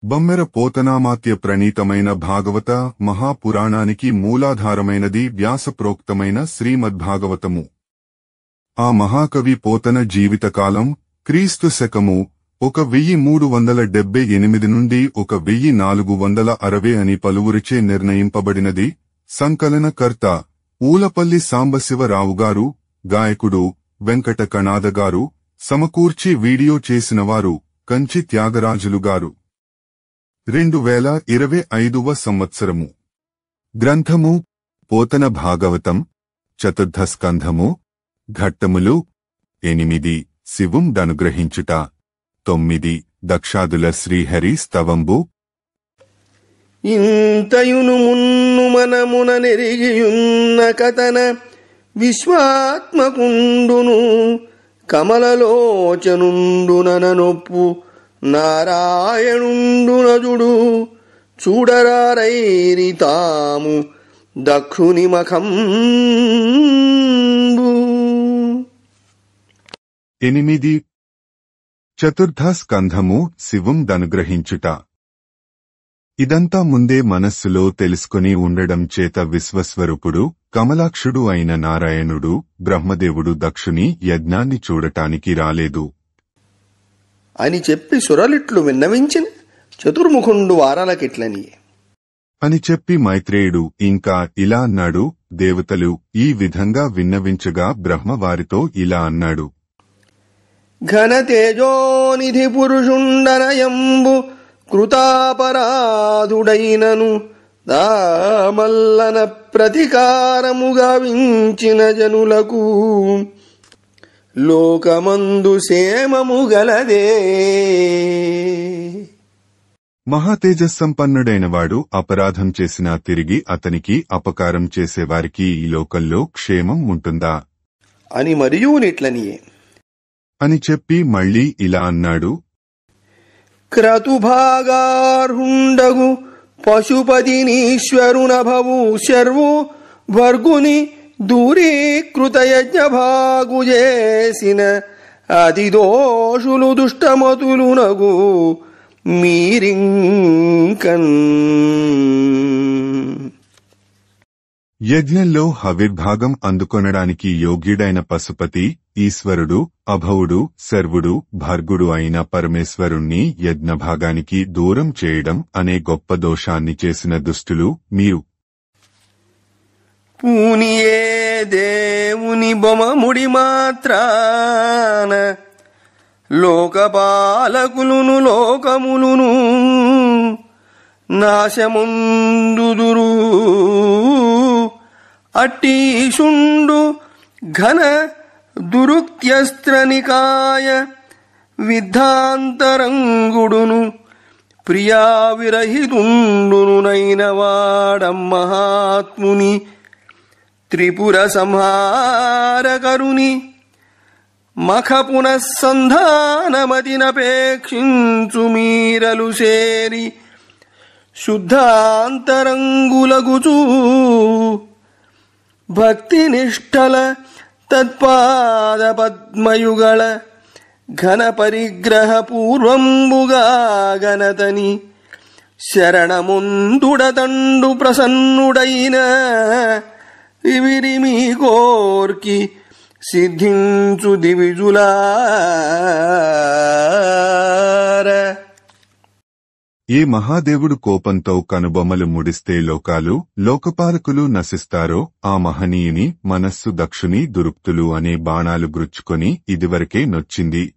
బమ్మెర పోతనామాత్య ప్రణీతమైన భాగవత మహాపురాణానికి మూలాధారమైనది వ్యాసప్రోక్తమైన శ్రీమద్భాగవతము. ఆ మహాకవి పోతన జీవితకాలం క్రీస్తు శకము 1378 నుండి 1460 అని పలువురిచే నిర్ణయింపబడినది. సంకలనకర్త ఊలపల్లి సాంబశివరావుగారు, గాయకుడు వెంకట కణాదగారు, సమకూర్చి వీడియో చేసినవారు కంచి త్యాగరాజులుగారు. 2025వ సంవత్సరము. గ్రంథము పోతన భాగవతం. చతుర్థ స్కంధము. ఘట్టములు 8. శివుం దనుగ్రహించుట. 9. దక్షాదుల శ్రీహరి స్తవంబు. ఇంతయును మున్ను మనమున నెరిగియున్న కథన విశ్వాత్మకుండును కమలలోచనుండుననొప్పు నారాయణుండునజుడు చూడరారైరి తాము దక్షుని మఖంబు. 8. చతుర్థ స్కంధము. శివం దనుగ్రహించుట. ఇదంతా ముందే మనస్సులో తెలుసుకుని ఉండడం చేత విశ్వస్వరూపుడు కమలాక్షుడు అయిన నారాయణుడు బ్రహ్మదేవుడు దక్షుని యజ్ఞాన్ని చూడటానికి రాలేదు అని చెప్పి సురలిట్లు విన్నవించిన చతుర్ముఖుండు వారలకిట్లని అని చెప్పి మైత్రేయుడు ఇంకా ఇలా అన్నాడు. దేవతలు ఈ విధంగా విన్నవించగా బ్రహ్మ వారితో ఇలా అన్నాడు. ఘన తేజోనిధి పురుషుండనయంబు కృతాపరాధుడైనను దామల్లన ప్రతికారముగా వించిన జనులకు లోకమందు సేమము గలదే. మహాతేజస్సంపన్నుడైనవాడు అపరాధం చేసినా తిరిగి అతనికి అపకారం చేసేవారికి ఈ లోకంలో క్షేమం ఉంటుందా అని మరియు నిట్లనియే అని చెప్పి మళ్లీ ఇలా అన్నాడు. క్రతుభాగార్హుండగు పశుపతినీశ్వరునభవు శర్వు భర్గుని దూరీకృత యజ్ఞభాగు చేసిన అతిదోషులు దుష్టమతులునగు మీరింకన్. యజ్ఞంలో హవిర్భాగం అందుకొనడానికి యోగ్యుడైన పశుపతి, ఈశ్వరుడు, అభవుడు, శర్వుడు, భర్గుడు అయిన పరమేశ్వరుణ్ణి యజ్ఞభాగానికి దూరం చేయడం అనే గొప్ప దోషాన్ని చేసిన దుష్టులు మీరు. పూనియే దేవుని బొమముడి మాత్రాన లోకపాలకులును లోకములును నాశముందుదురు. అట్టీషుండు ఘన దురుక్త్యస్త్రనికాయ విద్ధాంతరంగుడును ప్రియావిరహితుండును నైనవాడమ్మహాత్ముని త్రిపుర సంహారకరుని మఖ పునఃసంధానమతినపేక్షించు మీరలు సేరి శుద్ధాంతరంగులగుచూ భక్తి నిష్ఠల తత్పాద పద్మయుగళ ఘన పరిగ్రహ పూర్వంబుగా గణతని శరణముందుడతండు ప్రసన్నుడైన ఇవిరిమి కోర్కి సిద్ధించు దివిజులార. ఏ మహాదేవుడు కోపంతో కనుబొమ్మలు ముడిస్తే లోకాలు లోకపాలకులు నశిస్తారో ఆ మహనీయుని మనస్సు దక్షుని దురుక్తులు అనే బాణాలు గుచ్చుకొని ఇదివరకే నొచ్చింది.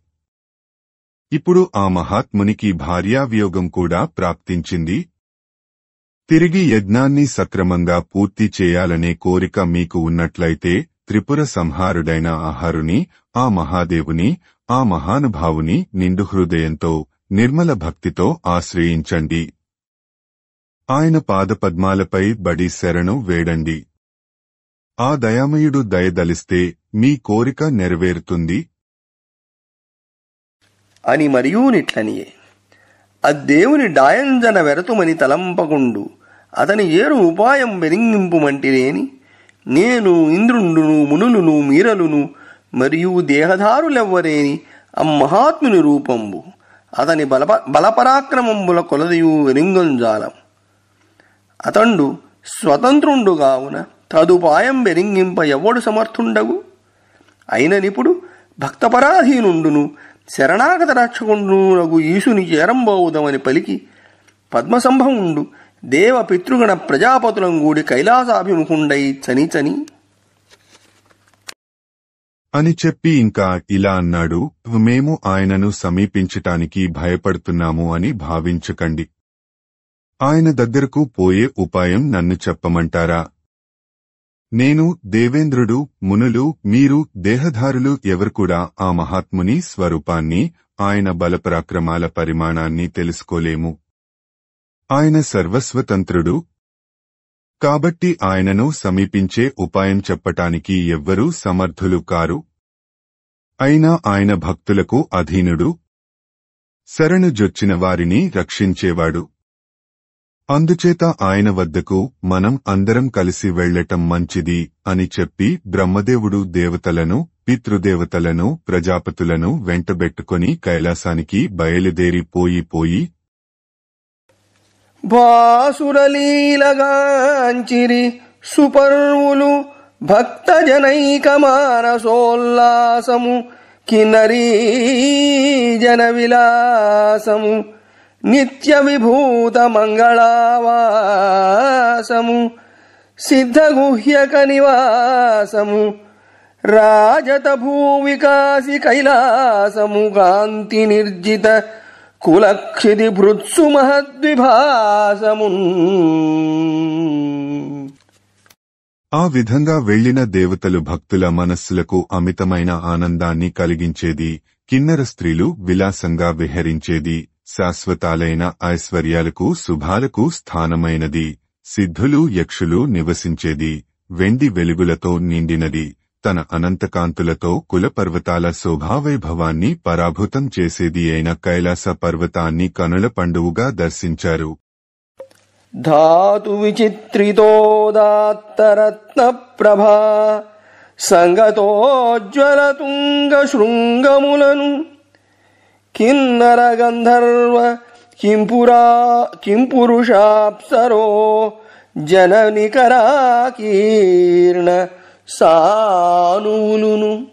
ఇప్పుడు ఆ మహాత్మునికి భార్యావియోగం కూడా ప్రాప్తించింది. తిరిగి యజ్ఞాన్ని సక్రమంగా పూర్తి చేయాలనే కోరిక మీకు ఉన్నట్లయితే త్రిపుర సంహారుడైన ఆహారుని, ఆ మహాదేవుని, ఆ మహానుభావుని నిండు హృదయంతో నిర్మల భక్తితో ఆశ్రయించండి. ఆయన పాదపద్మాలపై బడి శరణు వేడండి. ఆ దయామయుడు దయదలిస్తే మీ కోరిక నెరవేరుతుంది అని మరియు నిట్లనియే. అద్దేవుని డాయంజన వెరతుమని తలంపకుండు అతని ఏరు ఉపాయం వెరింగింపుమంటిరేని నేను ఇంద్రుండును మునులును మీరలును మరియు దేహధారులెవ్వరేని అమ్మహాత్ముని రూపంబు అతని బలపరాక్రమంబుల కొలదియు వెరింగొంజాలం. అతండు స్వతంత్రుండు గావున తదుపాయం వెరింగింప ఎవ్వడు సమర్థుండగు. అయిననిపుడు భక్తపరాధీనుండును శరణాగత రక్షకుండునగు ఈశుని చేరంబోవుదమని పలికి పద్మసంభవుండు దేవ పితృగణ ప్రజాపతులం గూడి కైలాసాభిముఖుండై చని అని చెప్పి ఇంకా ఇలా అన్నాడు, మేము ఆయనను సమీపించటానికి భయపడుతున్నాము అని భావించకండి. ఆయన దగ్గరకు పోయే ఉపాయం నన్ను చెప్పమంటారా? నేను, దేవేంద్రుడు, మునులు, మీరు దేహధారులు ఎవరుకూడా ఆ మహాత్ముని స్వరూపాన్ని, ఆయన బలపరాక్రమాల పరిమాణాన్ని తెలుసుకోలేము. ఆయన సర్వస్వతంత్రుడు. కాబట్టి ఆయనను సమీపించే ఉపాయం చెప్పటానికి ఎవ్వరూ సమర్థులు కారు. అయినా ఆయన భక్తులకు అధీనుడు, శరణు జొచ్చిన వారిని రక్షించేవాడు. అందుచేత ఆయన వద్దకు మనం అందరం కలిసి వెళ్లటం మంచిది అని చెప్పి బ్రహ్మదేవుడు దేవతలను, పితృదేవతలను, ప్రజాపతులను వెంటబెట్టుకుని కైలాసానికి బయలుదేరిపోయి భాసురలీలగాంచిరి సుపర్వులు భక్తజనైక మానసోల్లాసము కిన్నరీ జన విలాసము నిత్య విభూత మంగళావాసము సిద్ధగుహ్యక నివాసము రాజత భూవికాసి కైలాసము కాంతి నిర్జిత కులక్షితి భృత్సు మహద్విభాసము. ఆ విధంగా వెళ్లిన దేవతలు భక్తుల మనస్సులకు అమితమైన ఆనందాన్ని కలిగించేది, కిన్నర స్త్రీలు విలాసంగా విహరించేది, శాశ్వతాలైన ఐశ్వర్యాలకు శుభాలకు స్థానమైనది, సిద్ధులు యక్షులు నివసించేది, వెండి వెలుగులతో నిండినది, తన అనంతకాంతులతో కులపర్వతాల శోభావైభవాన్ని పరాభూతం చేసేది అయిన కైలాస పర్వతాన్ని కనుల పండువుగా దర్శించారు. ధాతు విచిత్రితోదాత్తరత్న ప్రభా సంగతోజ్వల తుంగ శృంగములను కిన్నర గంధర్వ కింపురుషాప్సరో జననికరాకీర్ణ సానువులును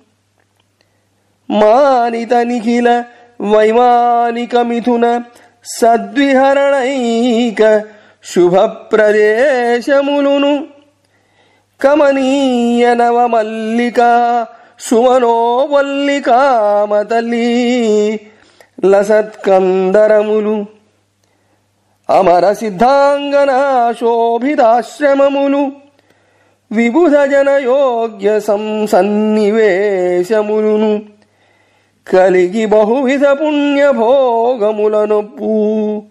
మానిత నిఖిల వైమానిక మిథున సద్విహరణైక శుభప్రదేశములును కమనీయ నవమల్లికా సుమనోవల్లికామతల్లి లసత్కందరములు అమర సిద్ధాంగనా శోభితాశ్రమములు విబుధ జనయోగ్య సన్నివేశములును కలిగి బహువిధ పుణ్యభోగములనొప్పు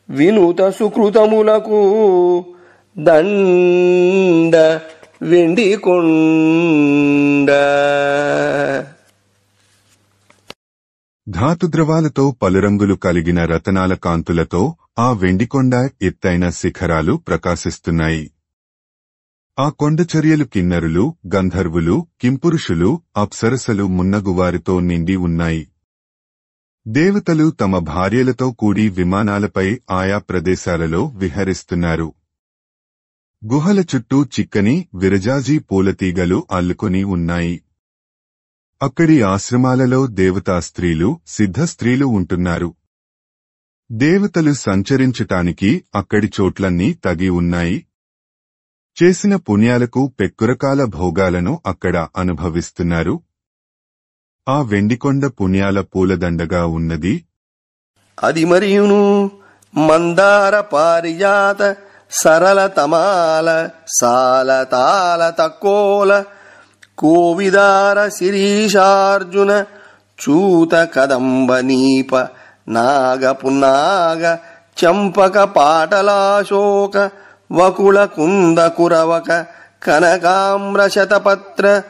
వినూత సుకృతములకు దండ వెండి కొండ. ధాతుద్రవాలతో పలురంగులు కలిగిన రతనాల కాంతులతో ఆ వెండికొండ ఎత్తైన శిఖరాలు ప్రకాశిస్తున్నాయి. ఆ కొండచర్యలు కిన్నరులు, గంధర్వులు, కింపురుషులు, అప్సరసలు మున్నగువారితో నిండి ఉన్నాయి. దేవతలు తమ భార్యలతో కూడి విమానాలపై ఆయా ప్రదేశాలలో విహరిస్తున్నారు. గుహల చుట్టూ చిక్కని విరజాజీ పూలతీగలు అల్లుకొని ఉన్నాయి. అక్కడి ఆశ్రమాలలో దేవతా స్త్రీలు, సిద్ధ స్త్రీలు ఉంటున్నారు. దేవతలు సంచరించటానికి అక్కడి చోట్లన్నీ తగి ఉన్నాయి. చేసిన పుణ్యాలకు పెక్కురకాల భోగాలను అక్కడ అనుభవిస్తున్నారు. ఆ వెండికొండ పుణ్యాల పూలదండగా ఉన్నది. అది మరియును మందార పారిజాత సరళ తమాల సాలతాల తక్కోల కోవిదార శిరీషార్జున చూత కదంబ నీప నాగ పున్నాగ చంపక పాటలాశోక వకుళ కుంద కురవక కనకామ్ర శతపత్ర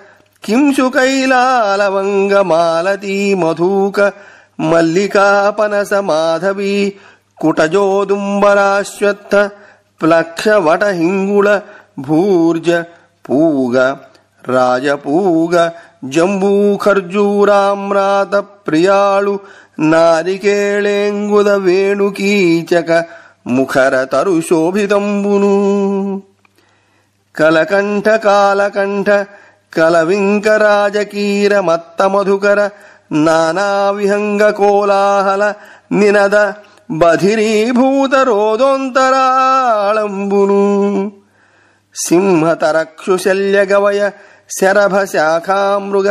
కింశు కైలాలవంగ మాలతీ మధూక మల్లికా పనస మాధవీ కుటజోదుంబరాశ్వత్థ ప్లక్ష వటహింగుళ భూర్జ పూగ రాజపూగ జంబూ ఖర్జూరామ్రాత ప్రియాళు నారికేళేంగుద వేణుకీచక ముఖర తరు శోభితంబును కలకంఠ కాలకంఠ కలవింకరాజకీర మత్త మధుకర నానా విహంగ కోలాహల నినద బధిరీభూత రోదోంతరాళంబును సింహతరక్షుశల్య గవయ శరభ శాఖామృగ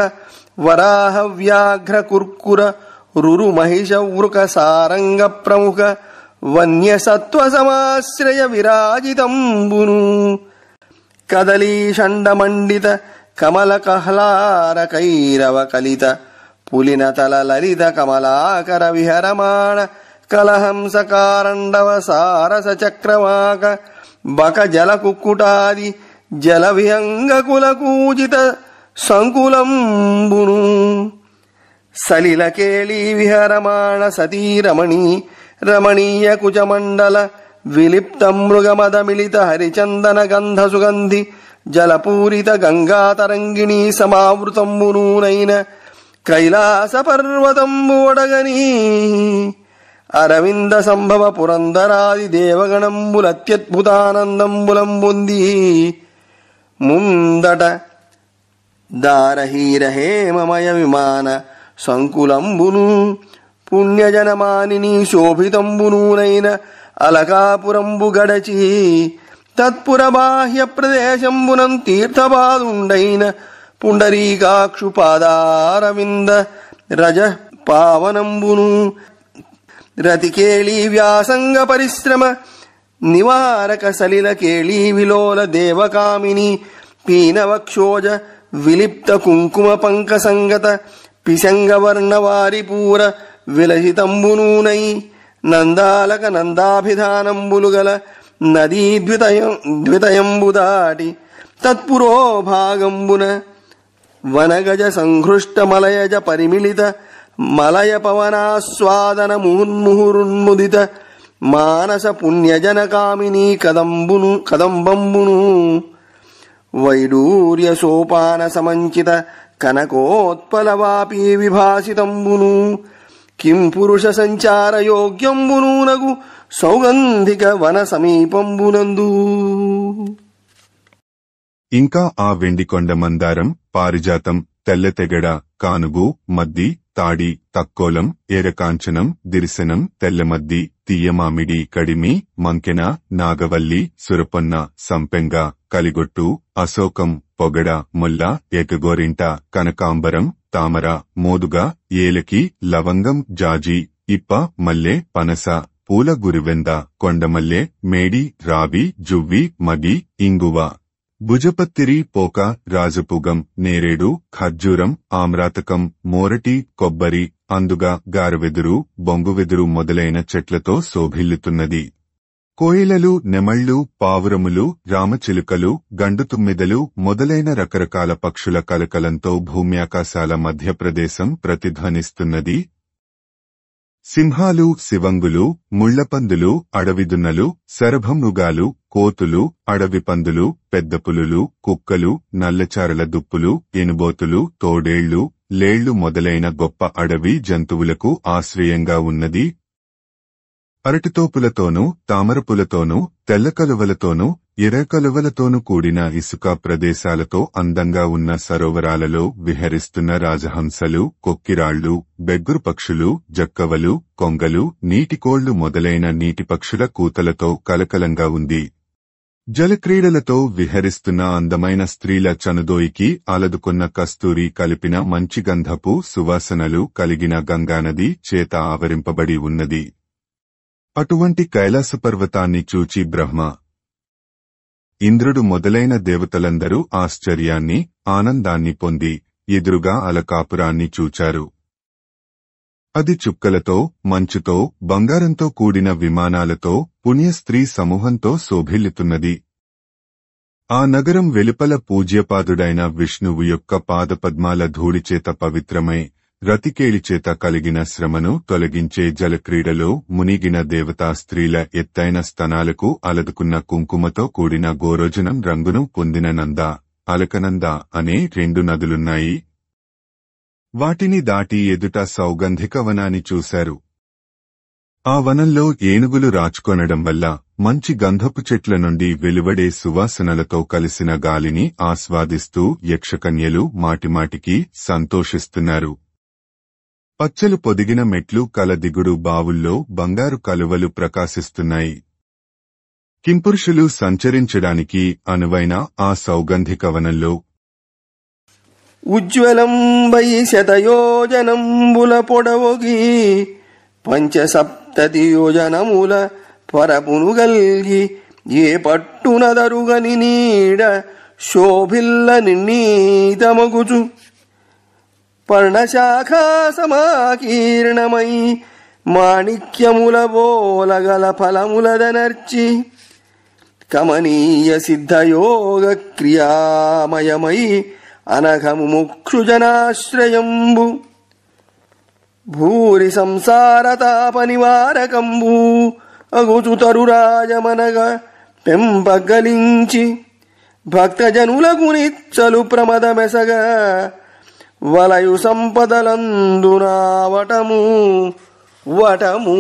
వరాహ వ్యాఘ్ర కుర్కుర రురు మహిష వృక సారంగ ప్రముఖ వన్య సత్వ సమాశ్రయ విరాజితంబును కదలీ షండమండిత కమల కహ్లార కైరవ కలిత పులినతల లలిత కమలాకర విహరమాణ కలహంస కారండవ సారస చక్రవాక బక జల కుక్కుటాది జల విహంగ కుల కూజిత సంకులంబును సలిల కేళీ విహరమాణ సతీరమణి రమణీయ కుచమండల విలిప్త మృగమద మిళిత హరిచందన గంధ సుగంధి జలపూరిత గంగాతరంగిణీ సమావృతంబునూనైన కైలాస పర్వతంబు ఒడగని అరవింద సంభవ పురందరాది దేవగణంబులత్యద్భుతానందంబులం పొంది ముందట దారహీర హేమమయ విమాన సంకులంబును పుణ్యజనమానిని శోభితంబునూనైన అలకాపురంబు గడచి తత్పుర బాహ్య ప్రదేశంబునం తీర్థపాదుండైన పుండరీకాక్షు పాదారవింద రజ పావనంబును రతికేళీ వ్యాసంగ పరిశ్రమ నివారక సలిల కేళీ విలోల దేవకామిని పీనవక్షోజ విలిప్త కుంకుమ పంక సంగత పిశంగవర్ణవారిపూర విలసితంబునూనై నందాలక నందాభిధానంబులు గల నదీ ద్వితయంబు దాటి తత్పురోభాగంబున వనగజ సంఘృష్ట మలయజ పరిమిళిత మలయ పవనాస్వాదన ముహుర్ముహురున్ముదిత మానస పుణ్యజనకామినీ కదంబంబును వైడూర్య సోపాన సమంచిత కనకోత్పలవాపీ విభాసితంబును కిం పురుష సంచార యోగ్యంబునూనగు సౌగంధిక వన సమీపంబునందు ఇంకా ఆ వెండికొండ మందారం పారిజాతం తెల్లతెగడ కానుగు మద్ది తాడి తక్కోలం ఎర్రకాంచనం దిరిసనం తెల్లమద్ది తీయమామిడి కడిమి మంకెన నాగవల్లి సురపొన్న సంపెంగ కలిగొట్టు అశోకం పొగడ ముల్ల ఏకగోరింట కనకాంబరం తామర మోదుగ ఏలకి లవంగం జాజి ఇప్ప మల్లె పనస పూల గురివెంద కొండమల్లె మేడి రావి జువ్వి మగి ఇంగువ భుజపత్తిరి పోక రాజపుగం నేరేడు ఖర్జూరం ఆమ్రాతకం మోరటి కొబ్బరి అందుగా గారవెదురు బొంగువెదురు మొదలైన చెట్లతో శోభిల్లుతున్నది. కోయిలలు నెమళ్లు పావురములు రామచిలుకలు గండుతుమ్మిదలు మొదలైన రకరకాల పక్షుల కలకలంతో భూమ్యాకాశాల మధ్యప్రదేశం ప్రతిధ్వనిస్తున్నది. సింహాలు శివంగులు ముళ్లపందులు అడవిదున్నలు శరభమృగాలు కోతులు అడవిపందులు పెద్దపులులు కుక్కలు నల్లచారల దుప్పులు ఎనుబోతులు తోడేళ్లు లేళ్లు మొదలైన గొప్ప అడవి జంతువులకు ఆశ్రయంగా ఉన్నది. అరటితోపులతోనూ తామరపులతోనూ తెల్లకలువలతోనూ ఎర్రకలువలతోనూ కూడిన ఇసుక ప్రదేశాలతో అందంగా ఉన్న సరోవరాలలో విహరిస్తున్న రాజహంసలు కొక్కిరాళ్లు బెగ్గురు పక్షులు జక్కవలు కొంగలు నీటికోళ్లు మొదలైన నీటి పక్షుల కూతలతో కలకలంగా ఉంది. జలక్రీడలతో విహరిస్తున్న అందమైన స్త్రీల చనుదోయికి అలదుకున్న కస్తూరి కలిపిన మంచి గంధపు సువాసనలు కలిగిన గంగానది చేత ఆవరింపబడి ఉన్నది. అటువంటి కైలాసపర్వతాన్ని చూచి బ్రహ్మ ఇంద్రుడు మొదలైన దేవతలందరూ ఆశ్చర్యాన్ని ఆనందాన్ని పొంది ఎదురుగా అలకాపురాన్ని చూచారు. అది చుక్కలతో మంచుతో బంగారంతో కూడిన విమానాలతో పుణ్యస్త్రీ సమూహంతో శోభిల్లుతున్నది. ఆ నగరం వెలుపల పూజ్యపాదుడైన విష్ణువు యొక్క పాదపద్మాల ధూళిచేత పవిత్రమై రతికేళిచేత కలిగిన శ్రమను తొలగించే జలక్రీడలో మునిగిన దేవతా స్త్రీల ఎత్తైన స్తనాలకు అలదుకున్న కుంకుమతో కూడిన గోరోజనం రంగును పొందిన నంద అలకనంద అనే 2 నదులున్నాయి. వాటిని దాటి ఎదుట సౌగంధిక వనాన్ని చూశారు. ఆ వనంలో ఏనుగులు రాచుకొనడం వల్ల మంచి గంధపు చెట్ల నుండి వెలువడే సువాసనలతో కలిసిన గాలిని ఆస్వాదిస్తూ యక్షకన్యలు మాటిమాటికి సంతోషిస్తున్నారు. పచ్చలు పొదిగిన మెట్లు కల దిగుడు బావుల్లో బంగారు కలువలు ప్రకాశిస్తున్నాయి. కింపురుషులు సంచరించడానికి అనువైన ఆ సౌగంధిక వనంలో ఉజ్వలం వై శతయోజనంబుల పొడవొగి పంచసప్తతి యోజనముల పరపును గల్గి ఏ పట్టునదరుగని నీడ శోభిల్ల నిర్ణీతమగుచు పర్ణశాఖా సమాకీర్ణమై మాణిక్యముల బోలగల ఫలములదనర్చి కమనీయ సిద్ధయోగ క్రియామయమై అనఘము ముక్షుజనాశ్రయంబు భూరి సంసారతాప నివారకంబు అగుచు తరురాజమనగ పెంపగలించి భక్తజనులకు నిచ్చలు ప్రమదమెసగ వలయు సంపదలందునా వటము వటము.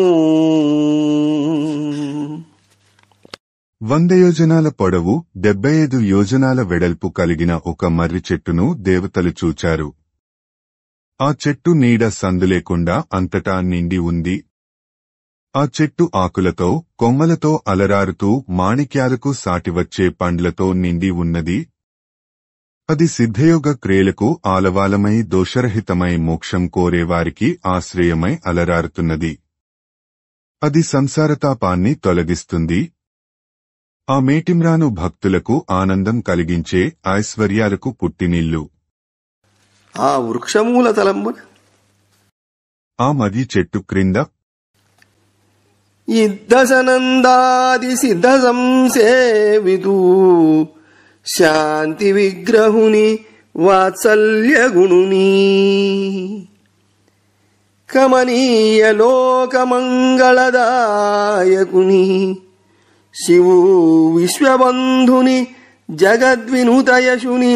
100 యోజనాల పొడవు 75 యోజనాల వెడల్పు కలిగిన ఒక మర్రి చెట్టును దేవతలు చూచారు. ఆ చెట్టు నీడ సందులేకుండా అంతటా నిండి ఉంది. ఆ చెట్టు ఆకులతో కొమ్మలతో అలరారుతూ మాణిక్యాలకు సాటివచ్చే పండ్లతో నిండి ఉన్నది. అది సిద్ధయోగ క్రియలకు ఆలవాలమై దోషరహితమై మోక్షం కోరేవారికి ఆశ్రయమై అలరారుతున్నది. అది సంసారతాపాన్ని తొలగిస్తుంది. ఆ మేటిమ్రాను భక్తులకు ఆనందం కలిగించే ఐశ్వర్యాలకు పుట్టినిల్లు. ఆ వృక్షమూల తలంబున ఆ మర్రి చెట్టు క్రింద ఇద్దసనందాది సిద్ధ సంసేవితూ శాంతి విగ్రహుని వాత్సల్య గుణుని కమనీయ లోకమంగళదాయకుని శివు విశ్వబంధుని జగద్వినుతయశుని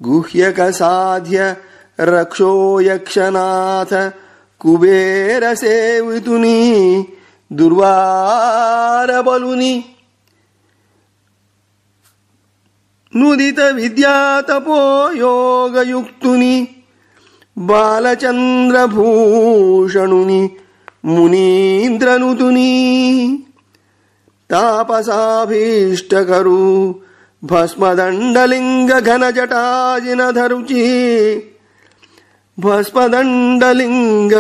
గుహ్యక సాధ్య రక్షోయక్షనాథ కుబేర సేవితుని దుర్వారబలుని నుదిత విద్యాతపోయోగయుక్తుని బాలచంద్రభూషణుని మునీంద్రనుతుని తాపసాభీష్టకరు భస్మదండలింగ ఘన జటాజినధరుచి భస్మదండలింగ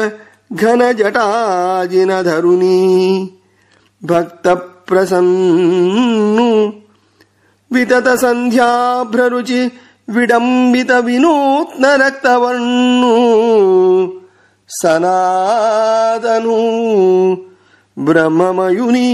ఘన జటాజినధరుని భక్త ప్రసన్ను వితత సంధ్యాభ్రరుచి విడంబిత వినూత్న రక్తవర్ణు సనాతను బ్రహ్మమయుని.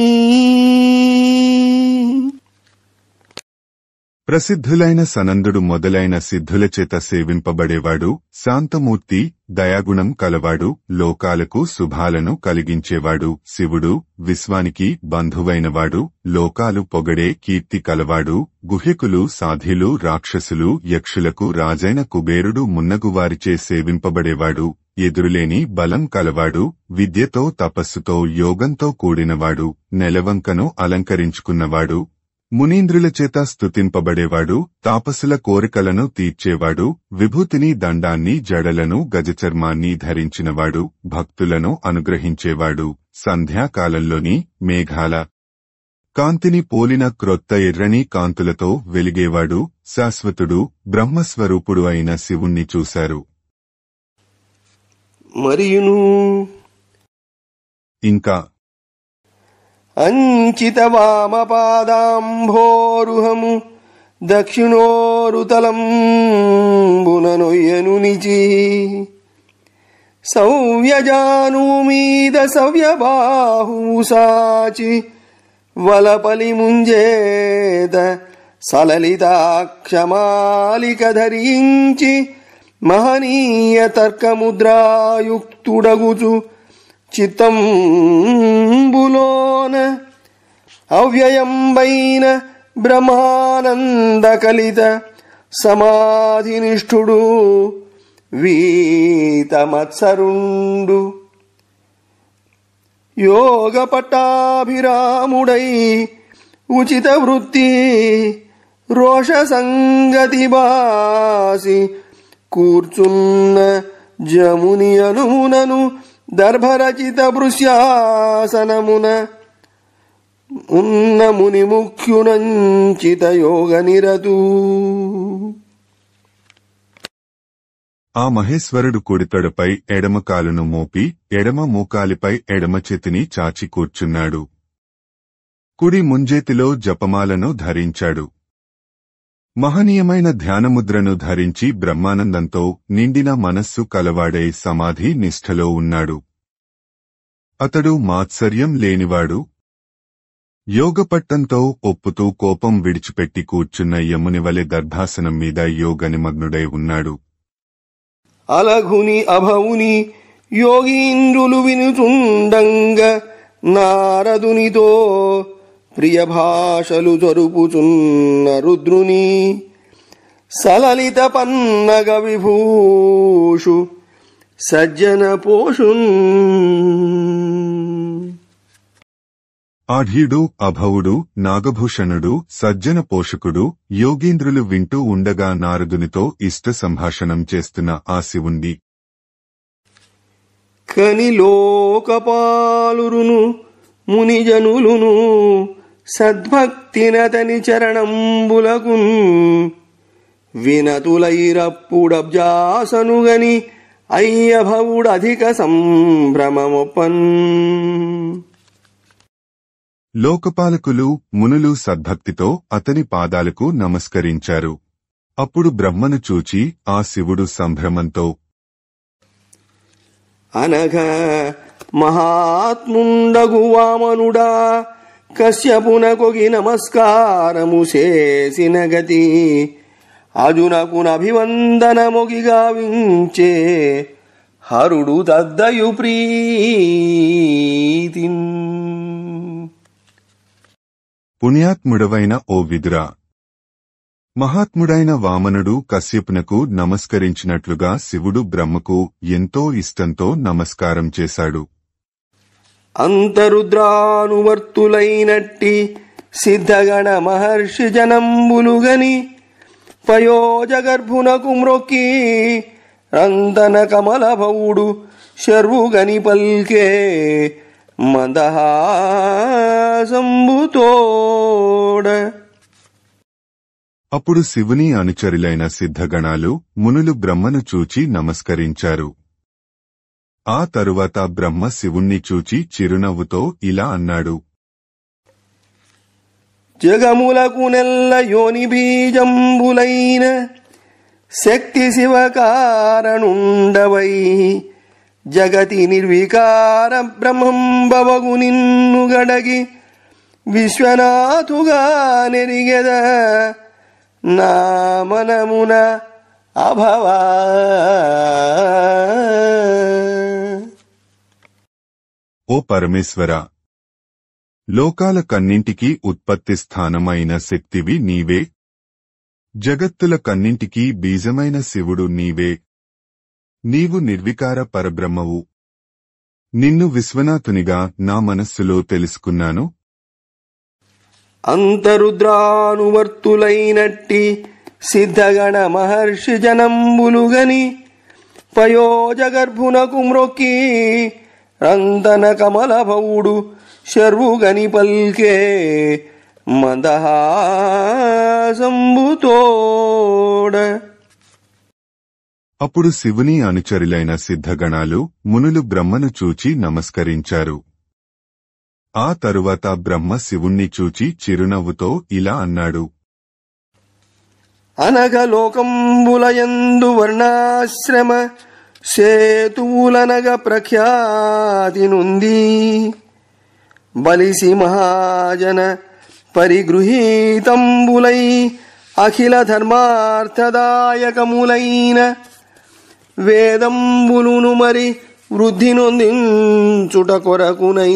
ప్రసిద్ధులైన సనందుడు మొదలైన సిద్ధులచేత సేవింపబడేవాడు, శాంతమూర్తి, దయాగుణం కలవాడు, లోకాలకు శుభాలను కలిగించేవాడు, శివుడు, విశ్వానికి బంధువైనవాడు, లోకాలు పొగడే కీర్తి కలవాడు, గుహ్యకులు, సాధ్యులు, రాక్షసులు, యక్షులకు రాజైన కుబేరుడు మున్నగువారిచే సేవింపబడేవాడు, ఎదురులేని బలం కలవాడు, విద్యతో తపస్సుతో యోగంతో కూడినవాడు, నెలవంకను అలంకరించుకున్నవాడు, మునీంద్రులచేత స్తుతింపబడేవాడు, తాపసుల కోరికలను తీర్చేవాడు, విభూతిని, దండాన్ని, జడలను, గజచర్మాన్ని ధరించినవాడు, భక్తులను అనుగ్రహించేవాడు, సంధ్యాకాలంలోని మేఘాల కాంతిని పోలిన క్రొత్త ఎర్రని కాంతులతో వెలిగేవాడు, శాశ్వతుడు, బ్రహ్మస్వరూపుడు అయిన శివుణ్ణి చూశారు. మరియును ఇంకా అంచిత వామపాదాంభోరుహము దక్షిణోరుతలంబుననొయ్యను నిచి సవ్యజానుమీద సవ్యబాహువు సాచి వలపలి ముంజేత సలలితాక్షమాలిక ధరించి మహనీయ తర్కముద్రాయుక్తుడగుచు చిత్తంబులోన అవ్యయంబైన బ్రహ్మానంద కలిత సమాధినిష్ఠుడు వీతమత్సరుండు యోగ పట్టాభిరాముడై ఉచిత వృత్తి రోష సంగతి బాసి కూర్చున్న జముని అనుమునను దర్భరచిత భృశ్యాసనమున ఉన్న ముని ముఖ్యునంచిత యోగ నిరతు. ఆ మహేశ్వరుడు కుడితొడపై ఎడమ కాలును మోపి ఎడమ మోకాలిపై ఎడమ చేతిని చాచి కూర్చున్నాడు. కుడి ముంజేతిలో జపమాలను ధరించాడు. మహనీయమైన ధ్యానముద్రను ధరించి బ్రహ్మానందంతో నిండిన మనస్సు కలవాడై సమాధి నిష్ఠలో ఉన్నాడు. అతడు మాత్సర్యం లేనివాడు. యోగపట్టంతో ఒప్పుతూ కోపం విడిచిపెట్టి కూర్చున్న యమునివలె దర్భాసనం మీద యోగనిమగ్నుడై ఉన్నాడు. అలఘుని అభవుని యోగీంద్రులు వినుచుండంగ నారదునితో ప్రియ భాషలు జరుపుచున్న రుద్రుని సలలిత పన్నగ విభూషు సజ్జన పోషున్. ఆఢ్యుడు అభవుడు నాగభూషణుడు సజ్జన పోషకుడు యోగీంద్రులు వింటూ ఉండగా నారదునితో ఇష్ట సంభాషణం చేస్తున్న ఆ శివుణ్ణి కని లోకపాలురును మునిజనులును సద్భక్తినతని చరణంబులకు వినతులైరప్పుడబ్జాసనుగని అయ్యభవుడధిక సంభ్రమమొప్పన్. లోకపాలకులు మునులు సద్భక్తితో అతని పాదాలకు నమస్కరించారు. అప్పుడు బ్రహ్మను చూచి ఆ శివుడు సంభ్రమంతో అనఘ మహాత్ముండగు వామనుడా కశ్యపునకొగి నమస్కారము చేసిన గతి అజునకునభివందనమొగి గావించే హరుడు తద్దయు ప్రీతిన్. పుణ్యాత్ముడవైన ఓ విదురా, మహాత్ముడైన వామనుడు కశ్యపునకు నమస్కరించినట్లుగా శివుడు బ్రహ్మకు ఎంతో ఇష్టంతో నమస్కారం చేశాడు. అంతరుద్రానువర్తులైనట్టి సిద్ధగణ మహర్షి జనంబులుగని పయోజగర్భునకు మ్రొక్కి రంతన కమలభవుడు శర్వుగని పల్కే మందహాసంబుతోడ. అప్పుడు శివుని అనుచరులైన సిద్ధగణాలు మునులు బ్రహ్మను చూచి నమస్కరించారు. ఆ తరువాత బ్రహ్మ శివుణ్ణి చూచి చిరునవ్వుతో ఇలా అన్నాడు: జగములకు నెల్ల యోని బీజంబులైన శక్తి శివకారణుండవై జగతి నిర్వికార బ్రహ్మంబవగు నిన్ను గడగి విశ్వనాథుగా నెరిగెద నా మనమున అభవా. ఓ పరమేశ్వర, లోకాల కన్నింటికీ ఉత్పత్తి స్థానమైన శక్తివి నీవే. జగత్తుల కన్నింటికీ బీజమైన శివుడు నీవే. నీవు నిర్వికార పరబ్రహ్మవు. నిన్ను విశ్వనాథునిగా నా మనస్సులో తెలుసుకున్నాను. అంతరుద్రానువర్తులైనట్టి సిద్ధగణ మహర్షి జనంబులుగని పయోజగర్భునకు మ్రొక్కి రంతన కమలభవుడు శర్వుగని పల్కే మందహాసంబుతోడ. అప్పుడు శివుని అనుచరులైన సిద్ధగణాలు మునులు బ్రహ్మను చూచి నమస్కరించారు. ఆ తరువాత బ్రహ్మ శివుణ్ణి చూచి చిరునవ్వుతో ఇలా అన్నాడు: అనగ లోకంబులయందు వర్ణాశ్రమ సేతువులనగ ప్రఖ్యాతి నుండి బలిసి మహాజన పరిగృహీతంబులై అఖిల ధర్మార్థదాయకములైన వేదంబులును మరి వృద్ధి నొందించుట కొరకునై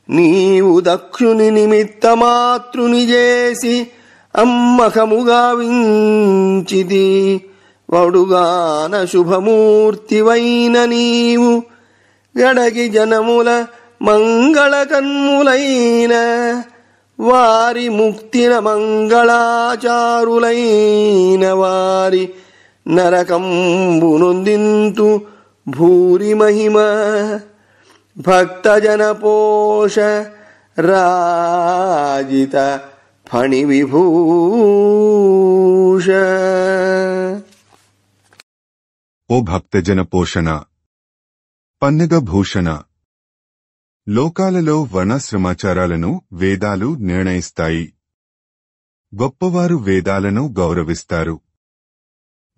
నీవు దక్షుని నిమిత్తమాతృని చేసి అమ్మఖముగా వించితి వడుగాన శుభమూర్తివైన నీవు గడగి జనముల మంగళకన్ములైన వారి ముక్తిన మంగళాచారులైన వారి నరకంబునొందింతు భూరి మహిమ భక్తజన పోష రాజిత ఫణి విభూష. ఓ భక్తజన పోషణ, పన్నగ భూషణ. లోకాలలో వర్ణాశ్రమాచారాలను వేదాలు నిర్ణయిస్తాయి. గొప్పవారు వేదాలను గౌరవిస్తారు.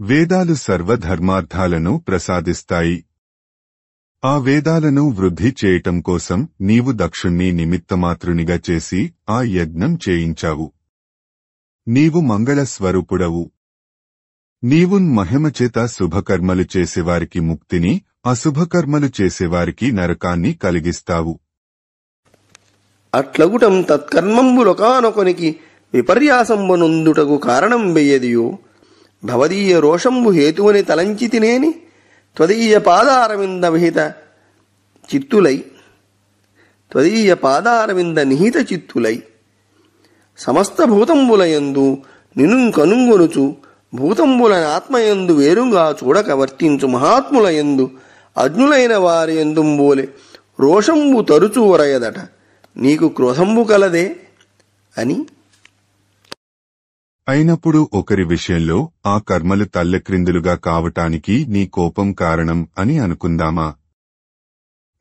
వేదాలు సర్వధర్మార్థాలను ప్రసాదిస్తాయి. ఆ వేదాలను వృద్ధి చేయటం కోసం నీవు దక్షుణ్ణి నిమిత్తమాత్రునిగా చేసి ఆ యజ్ఞం చేయించావు. నీవు మంగళ స్వరూపుడవు. నీవు మహిమచేత శుభకర్మలు చేసేవారికి ముక్తిని, అశుభకర్మలు చేసేవారికి నరకాన్ని కలిగిస్తావు. అట్లగుటం తత్కర్మంబులొకానొకనికి విపర్యాసంబునందుటకు కారణం వెయ్యదియో భవదీయ రోషంబు హేతువని తలంచి తినేని త్వదీయ పాదారవింద విహిత చిత్తులై సమస్త భూతంబులయందు నిను కనుంగొనుచు భూతంబులని ఆత్మయందు వేరుగా చూడక వర్తించు మహాత్ములయందు అజ్ఞులైన వారి యందుంబోలే రోషంబు తరుచు వరయదట. నీకు క్రోధంబు కలదే అని. అయినప్పుడు ఒకరి విషయంలో ఆ కర్మలు తల్లక్రిందులుగా కావటానికి నీ కోపం కారణం అని అనుకుందామా?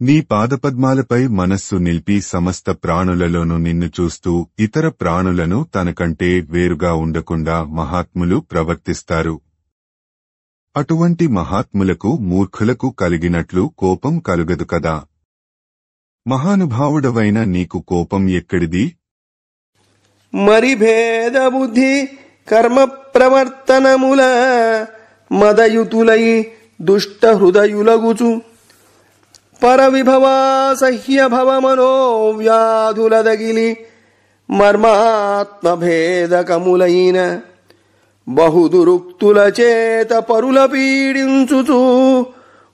నీ పాదపద్మాలపై మనస్సు నిలిపి సమస్త ప్రాణులలోనూ నిన్ను చూస్తూ ఇతర ప్రాణులను తనకంటే వేరుగా ఉండకుండా మహాత్ములు ప్రవర్తిస్తారు. అటువంటి మహాత్ములకు మూర్ఖులకు కలిగినట్లు కోపం కలుగదు కదా. మహానుభావుడవైన నీకు కోపం ఎక్కడిది? మరి భేద బుద్ధి కర్మ ప్రవర్తనముల మదయుతులై దుష్ట హృదయులగుచు పరవిభవాసహ్య భవమనో వ్యాధులదగిలి మర్మాత్మభేదకములైన బహుదురుక్తుల చేత పరుల పీడించుచు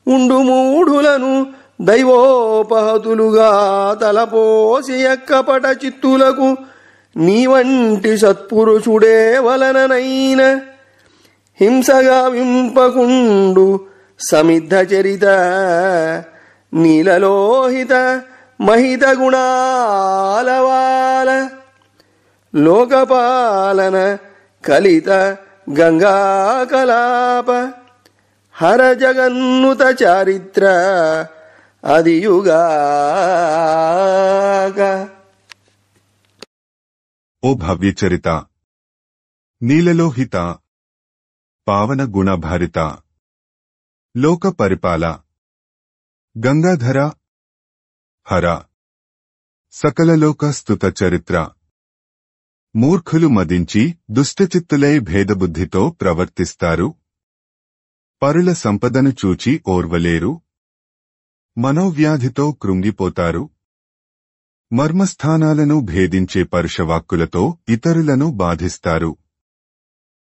ఉండు మూఢులను దైవోపహతులుగా తలపోసి ఎక్కపట చిత్తులకు నీ వంటి సత్పురుషుడే వలననైన హింసగా వింపకుండు సమిద్ధ చరిత నీలలోహిత మహిత గుణాలవాల లోకపాలన కలిత గంగా కలాప హర జగన్నుత చారిత్ర అదియుగాక. ఓ భవ్యచరిత, నీలలోహిత, పావన గుణభరిత, లోక పరిపాల, గంగాధర, హర, సకలలోక స్తుత చరిత్ర. మూర్ఖులు మదించి దుష్టచిత్తులై భేదబుద్ధితో ప్రవర్తిస్తారు. పరుల సంపదను చూచి ఓర్వలేరు. మనోవ్యాధితో కృంగిపోతారు. మర్మస్థానాలను భేదించే పరుషవాక్కులతో ఇతరులను బాధిస్తారు.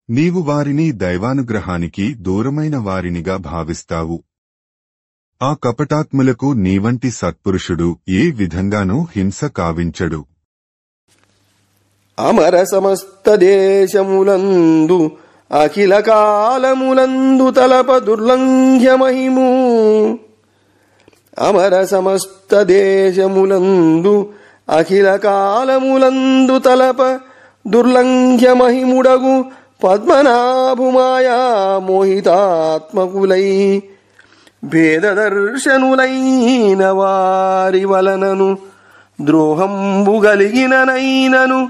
నీవు వారిని దైవానుగ్రహానికి దూరమైన వారినిగా భావిస్తావు. ఆ కపటాత్ములకు నీవంటి సత్పురుషుడు ఏ విధంగానూ హింస కావించడు. అమర సమస్త దేశములందు అఖిల కాలములందు తలప దుర్లంఘ్య మహిము. అమర సమస్త దేశములందు అఖిల కాలములందు తలప దుర్లంఘ్య మహిముడగు పద్మనాభుమాయా మోహితాత్మకులై భేదదర్శనులైన వారి వలనను ద్రోహంబు గలిగిననైనను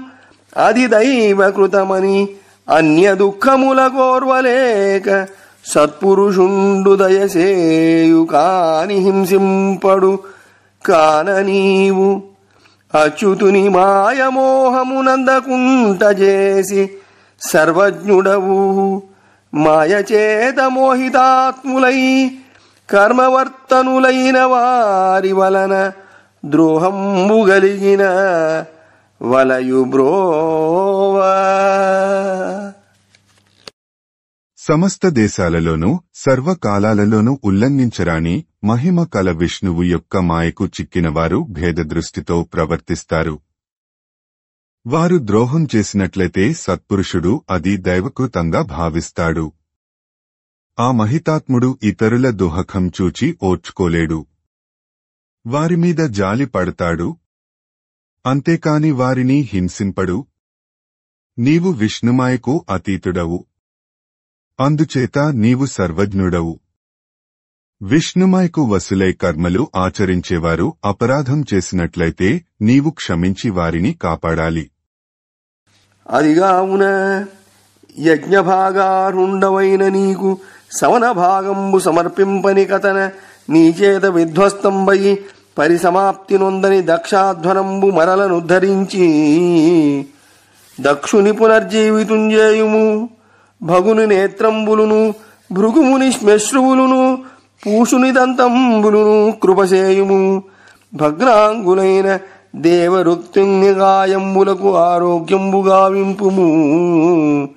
అది దైవకృతమని అన్య దుఃఖముల కోర్వలేక సత్పురుషుండు దయసేయు కాని హింసింపడు కాన నీవు అచ్యుతుని మాయమోహమునందకుంట చేసి సర్వజ్ఞుడవు. మాయచేత మోహితాత్ములై కర్మవర్తనులైన వారి వలన ద్రోహంబు గలిగిన వలయుబ్రోవా. సమస్త దేశాలలోనూ సర్వకాలాలలోనూ ఉల్లంఘించరాని మహిమ కల విష్ణువు యొక్క మాయకు చిక్కినవారు భేదదృష్టితో ప్రవర్తిస్తారు. వారు ద్రోహం చేసినట్లయితే సత్పురుషుడు అది దైవకృతంగా భావిస్తాడు. ఆ మహితాత్ముడు ఇతరుల దుహకం చూచి ఓర్చుకోలేడు. వారిమీద జాలి పడతాడు. అంతేకాని వారిని హింసింపడు. నీవు విష్ణుమాయకు అతీతుడవు. అందుచేత నీవు సర్వజ్ఞుడవు. విష్ణుమాయకు వసులై కర్మలు ఆచరించేవారు అపరాధం చేసినట్లయితే నీవు క్షమించి వారిని కాపాడాలి. అదిగావున యజ్ఞభాగారుండవైన నీకు సవన భాగంబు సమర్పింపని కథన నీచేత విధ్వస్తంబయి పరిసమాప్తి నొందని దక్షాధ్వనంబు మరలనుద్ధరించి దక్షుని పునర్జీవితుంజేయుము. భగుని నేత్రంబులును భృగుముని శ్మశ్రువులును పూషుని దంతంబులును కృపసేయుము. భగ్నాంగులైన దేవరుక్తిగాయంబులకు ఆరోగ్యంబు గావింపుము.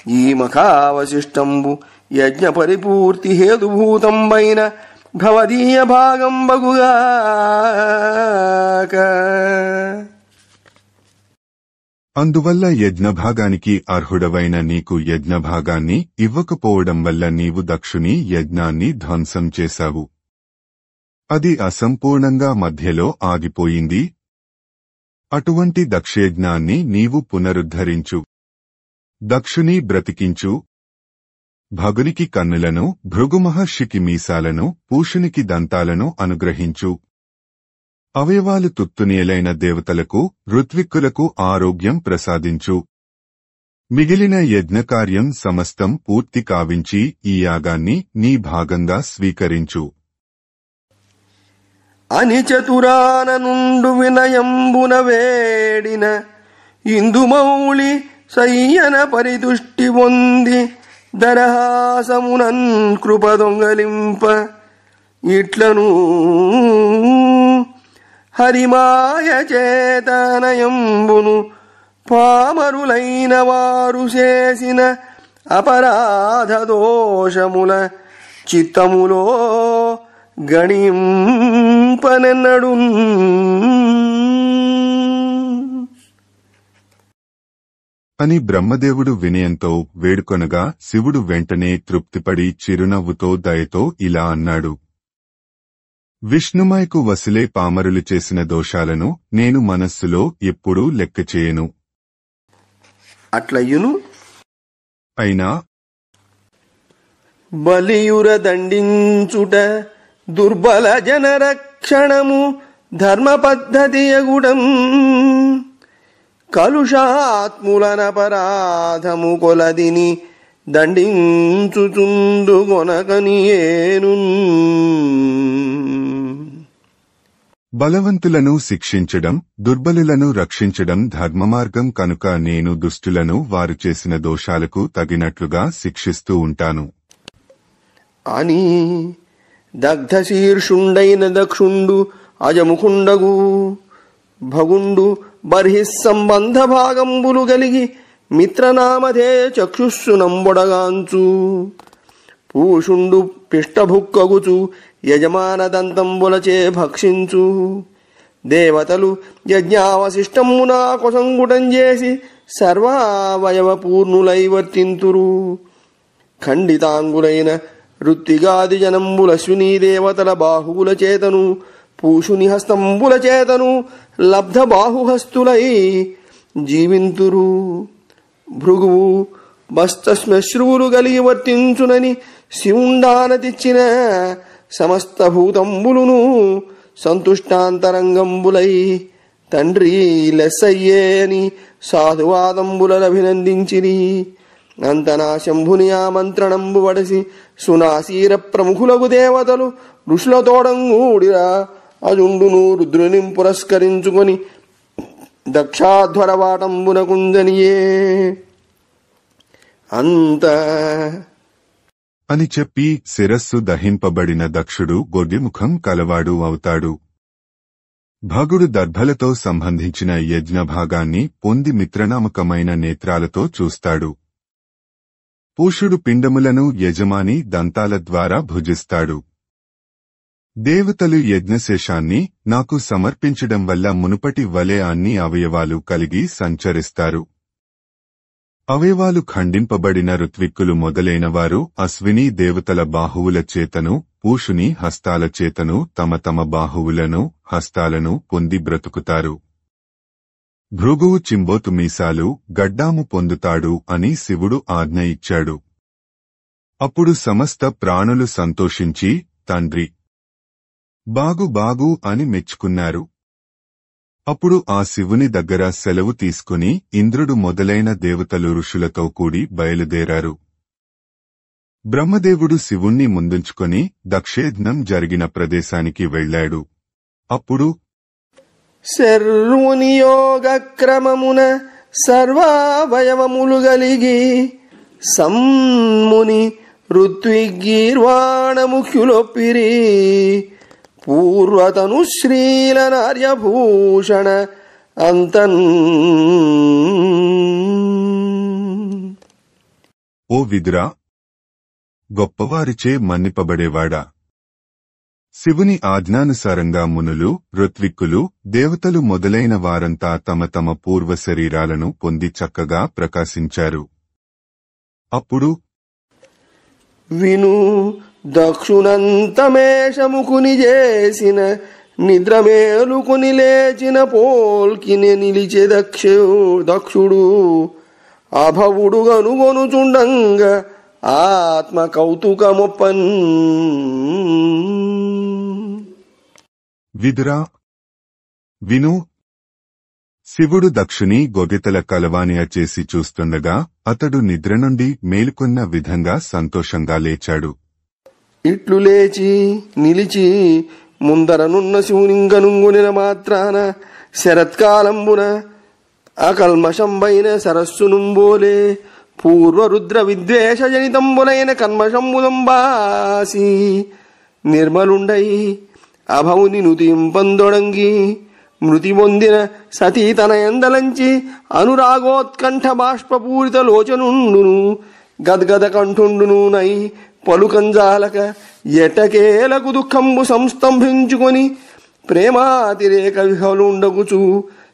ఈ మఖావశిష్టంబు యజ్ఞ పరిపూర్తి హేతుభూతంబైన భవదీయ భాగంబగుగాక. అందువల్ల యజ్ఞభాగానికి అర్హుడవైన నీకు యజ్ఞభాగాన్ని ఇవ్వకపోవడం వల్ల నీవు దక్షుని యజ్ఞాన్ని ధ్వంసం చేశావు. అది అసంపూర్ణంగా మధ్యలో ఆగిపోయింది. అటువంటి దక్షయజ్ఞాన్ని నీవు పునరుద్ధరించు. దక్షుని బ్రతికించు. భగునికి కన్నులను, భృగుమహర్షికి మీసాలను, పూషునికి దంతాలను అనుగ్రహించు. అవయవాలు తుత్తునియలైన దేవతలకు, ఋత్విక్కులకు ఆరోగ్యం ప్రసాదించు. మిగిలిన యజ్ఞకార్యం సమస్తం పూర్తి కావించి ఈ యాగాన్ని నీ భాగంగా స్వీకరించు. అని చతురాన నుండు వినయంబున వేడిన ఇందుమౌళి సయ్యన పరితుష్టి పొంది దరహాసమునన్ కృపదొంగలింప ఇట్లను హరిమాయ చేతనయంబును పామరులైన వారు చేసిన అపరాధ దోషముల చిత్తములో గణింపనెన్నడు. అని బ్రహ్మదేవుడు వినయంతో వేడుకొనగా శివుడు వెంటనే తృప్తిపడి చిరునవ్వుతో దయతో ఇలా అన్నాడు. విష్ణుమాయకు వసులే పామరులు చేసిన దోషాలను నేను మనస్సులో ఎప్పుడూ లెక్కచేయను. అట్లయ్యును. అయినా బలియుర దండించుట దుర్బల జనరక్షణము ధర్మ పద్ధతియగుడం కలుషాత్ములనపరాధము కొలదిని దండించుచుందు గొనకనియేను. బలవంతులను శిక్షించడం, దుర్బలులను రక్షించడం ధర్మమార్గం కనుక నేను దుష్టులను వారు చేసిన దోషాలకు తగినట్లుగా శిక్షిస్తూ ఉంటాను అని దగ్ధశీర్షుండైన దక్షుండు అజముఖుండగు భగుండు బర్హిస్సంబంధ భాగంబులు గలిగి మిత్రనామధే చక్షుస్సునంబొడగాంచు పూషుండు పిష్టభుక్కగుచు యజమాన దంతంబులచే భక్షించు దేవతలు యజ్ఞావశిష్టమున కొసంగుటం చేసి సర్వావయవ పూర్ణులై వర్తింతురు. ఖండితాంగులైన ఋత్విగాది జనంబుల అశ్వినీ దేవతల బాహువుల చేతను పూషుని హస్తంబుల చేతను లబ్ధ బాహుహస్తులై జీవింతురు. భృగువు బస్తశ్మశ్రువులు గలిగి వర్తించునని శివుండానతిచ్చిన సమస్త భూతంబులును సంతుష్టాంతరంగంబులై తండ్రి లెస్సయ్యే అని సాధువాదంబులభినందించిరి. అంతనా శంభుని ఆమంత్రణంబు వడసి సునాసీర ప్రముఖులగు దేవతలు ఋషులతోడంగూడిరా అజుండును రుద్రుని పురస్కరించుకొని దక్షాధ్వరవాటంబున కుంజనియే అంత అని చెప్పి శిరస్సు దహింపబడిన దక్షుడు గొడ్డిముఖం కలవాడు అవుతాడు. భగుడు దర్భలతో సంబంధించిన యజ్ఞభాగాన్ని పొంది మిత్రనామకమైన నేత్రాలతో చూస్తాడు. పూషుడు పిండములను యజమాని దంతాల ద్వారా భుజిస్తాడు. దేవతలు యజ్ఞశేషాన్ని నాకు సమర్పించడం వల్ల మునుపటి వలె అన్ని అవయవాలు కలిగి సంచరిస్తారు. అవయవాలు ఖండింపబడిన ఋత్విక్కులు మొదలైనవారు అశ్విని దేవతల బాహువుల చేతను పూషుని హస్తాల చేతను తమ తమ బాహువులను హస్తాలను పొంది బ్రతుకుతారు. భృగువు చింబోతు మీసాలు గడ్డాము పొందుతాడు అని శివుడు ఆజ్ఞ ఇచ్చాడు. అప్పుడు సమస్త ప్రాణులు సంతోషించి తండ్రి బాగు అని మెచ్చుకున్నారు. అప్పుడు ఆ శివుని దగ్గర సెలవు తీసుకుని ఇంద్రుడు మొదలైన దేవతలు ఋషులతో కూడి బయలుదేరారు. బ్రహ్మదేవుడు శివుణ్ణి ముందుంచుకొని దక్షయజ్ఞం జరిగిన ప్రదేశానికి వెళ్లాడు. అప్పుడు శర్వుని యోగక్రమమున సర్వావయవములు గలిగి సమ్ముని ఋత్విగీర్వాణముఖ్యులొప్పిరి పూర్వతను శ్రీల నార్యభూషణ అంతన్. ఓ విదురా, గొప్పవారిచే మన్నిపబడేవాడా, శివుని ఆజ్ఞానుసారంగా మునులు ఋత్విక్కులు దేవతలు మొదలైన వారంతా తమ తమ పూర్వ శరీరాలను పొంది చక్కగా ప్రకాశించారు. అప్పుడు విను దక్షునంతమేషముకుని చేసిన నిద్రమేలుకుని లేచిన పోల్కినే నిలిచే దక్షుడు అభవుడు గనుగొనుచుండంగా ఆత్మ కౌతుకమొప్పన్. విదురా, విను. శివుడు దక్షుని గొగెతల కలవానియ చేసి చూస్తుండగా అతడు నిద్ర నుండి మేలుకొన్న విధంగా సంతోషంగా లేచాడు. ఇట్లు లేచి నిలిచి ముందరనున్న శివునింగనుంగునిన మాత్రాన శరత్కాలంబున అకల్మషంబైన సరస్సునుంబోలే పూర్వరుద్ర విద్వేషజనితంబులైన కన్మషంబులంబాసి నిర్మలుండై అభవుని నుతింపందొడంగి మృతి పొందిన సతీతనయందలంచి అనురాగోత్కంఠ బాష్పపూరిత లోచనుండును గద్గద కంఠుండును నై పలుకంజాలక ఎటకేలకు దుఃఖంబు సంస్తంభించుకొని ప్రేమాతిరేక విహలుండగుచు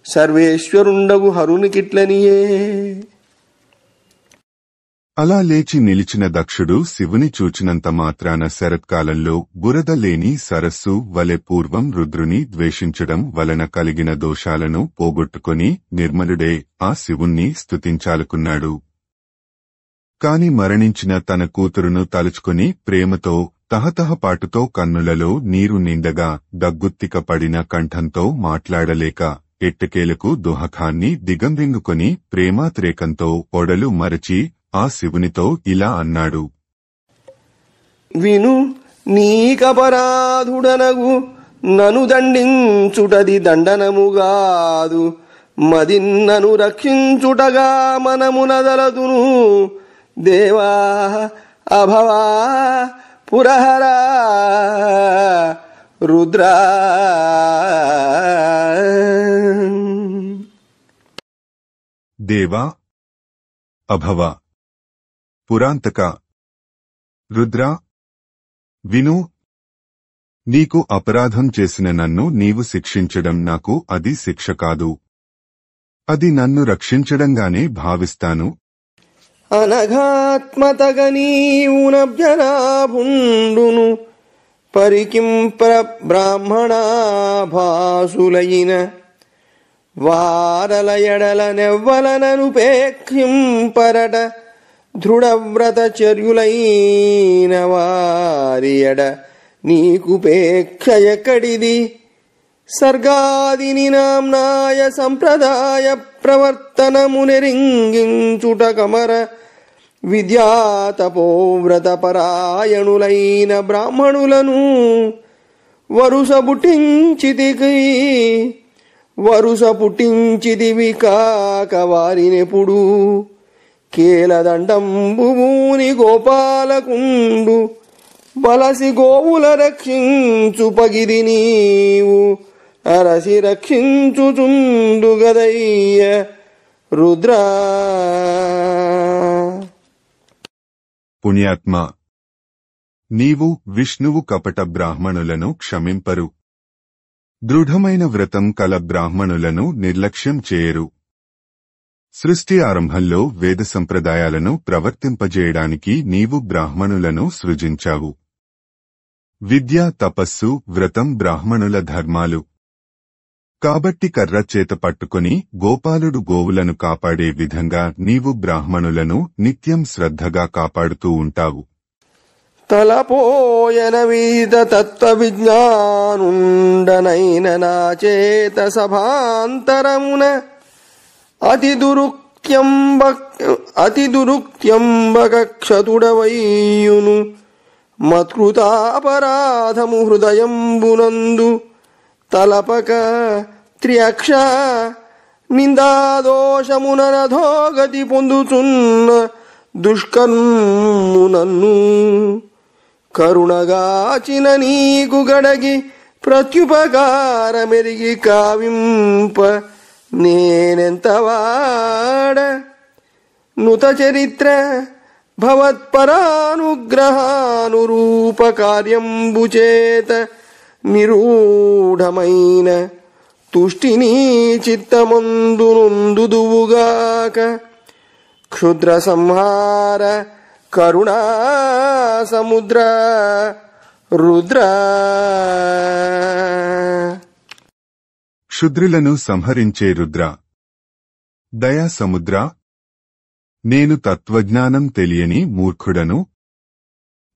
సర్వేశ్వరుండగు హరునికిట్లనియే. అలా లేచి నిలిచిన దక్షుడు శివుని చూచినంత మాత్రాన శరత్కాలంలో బురద లేని సరస్సు వలె పూర్వం రుద్రుని ద్వేషించడం వలన కలిగిన దోషాలను పోగొట్టుకొని నిర్మలుడే ఆ శివుణ్ణి స్తుతించాలకున్నాడు. కాని మరణించిన తన కూతురును తలుచుకుని ప్రేమతో తహతహపాటుతో కన్నులలో నీరు నిండగా దగ్గుత్తిక పడిన కంఠంతో మాట్లాడలేక ఎట్టకేలకు దుహఖాన్ని దిగంరింగుకొని ప్రేమాతిరేకంతో ఒడలు మరచి ఆ శివునితో ఇలా అన్నాడు. విను, నీకపరాధుడనగు నను దండించుటది దండనముగాదు, మదిన్నను రక్షించుటగా మనమునదలదును. దేవా అభవా పురహరా రుద్రా. దేవా అభవ పురాంతక రుద్ర, విను. నీకు అపరాధం చేసిన నన్ను నీవు శిక్షించడం నాకు అది శిక్ష కాదు, అది నన్ను రక్షించడంగానే భావిస్తాను. అనఘాత్మతగ నీవునభ్యనాభుండును పరికింప్ర బ్రాహ్మణాభాసులైన వారల ఎడల నెవ్వలననుపేక్షింపరట దృఢవ్రతచర్యులైన వారి ఎడ నీకుపేక్ష ఎక్కడిది. సర్గాదిని నామ్నాయ సంప్రదాయ ప్రవర్తనమునెరింగించుట కమర విద్యాతపోవ్రత పరాయణులైన బ్రాహ్మణులను వరుస పుట్టించితివి కాక వారినెప్పుడు కేలదండంబుని గోపాలకుండు బలసి గోవుల రక్షించు పగిది నీవు అరసి రక్షించుచుందుగదయ్య రుద్రా. పుణ్యాత్మ, నీవు విష్ణువు కపట బ్రాహ్మణులను క్షమింపరు. దృఢమైన వ్రతం కల బ్రాహ్మణులను నిర్లక్ష్యం చేయరు. సృష్టి ఆరంభంలో వేద సంప్రదాయాలను ప్రవర్తింపజేయడానికి నీవు బ్రాహ్మణులను సృజించావు. విద్య, తపస్సు, వ్రతం బ్రాహ్మణుల ధర్మాలు. కాబట్టి కర్ర చేత పట్టుకుని గోపాలుడు గోవులను కాపాడే విధంగా నీవు బ్రాహ్మణులను నిత్యం శ్రద్ధగా కాపాడుతూ ఉంటావు. తలపోయన వీద తత్వ విజ్ఞానుండనైన నా చేత సభాంతరమున అతి దురుక్త్యంబక క్షతుడవయ్యును మత్కృతాపరాధము హృదయంబునందు తలపక త్ర్యక్ష నిందాదోషముననధోగతి పొందుచున్న దుష్కర్మునన్ను కరుణగాచిన నీకు గడగి ప్రత్యుపకారమెరిగి కావింప నేనెంతవాడ. నుత చరిత్ర భవత్పరానుగ్రహానురూప కార్యంబుచేత నిరూఢమైన తుష్టినీ చిత్తమందునుందుదువుగాక. క్షుద్ర సంహార కరుణా సముద్ర రుద్ర. క్షుద్రులను సంహరించే రుద్ర, దయా సముద్ర, నేను తత్వజ్ఞానం తెలియని మూర్ఖుడను.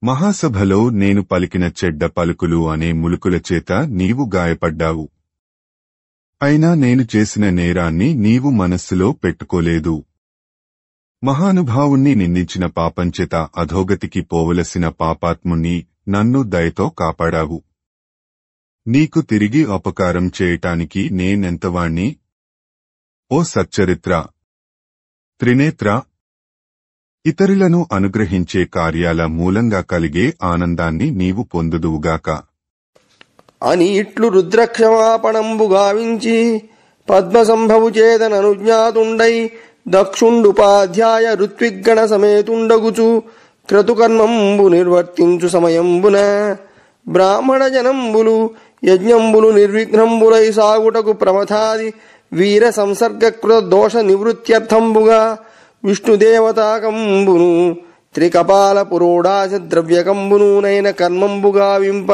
మహాసభలో నేను పలికిన చెడ్డ పలుకులు అనే ములుకుల చేత నీవు గాయపడ్డావు. అయినా నేను చేసిన నేరాన్ని నీవు మనస్సులో పెట్టుకోలేదు. మహానుభావుణ్ణి నిందించిన పాపంచేత అధోగతికి పోవలసిన పాపాత్ముణ్ణి నన్ను దయతో కాపాడావు. నీకు తిరిగి అపకారం చేయటానికి నేనెంతవాణ్ణి? ఓ సచ్చరిత్ర, త్రినేత్ర, ఇతరులను అనుగ్రహించే కార్యాల మూలంగా కలిగే ఆనందాన్ని నీవు పొందుదువుగాక అని ఇట్లు రుద్రక్షమాపణంబు గావించి పద్మసంభవు చేతననుజ్ఞాతుండై దక్షుండుపాధ్యాయ ఋత్విగ్గణ సమేతుండగుచు క్రతుకర్మంబు నిర్వర్తించు సమయంబున బ్రాహ్మణ జనంబులు యజ్ఞంబులు నిర్విఘ్నంబులై సాగుటకు ప్రమథాది వీర సంసర్గకృత దోష నివృత్త్యర్థంబుగా విష్ణుదేవతాకంబును త్రికపాల పురోడాశ ద్రవ్యకంబునూనైన కర్మంబుగా వింప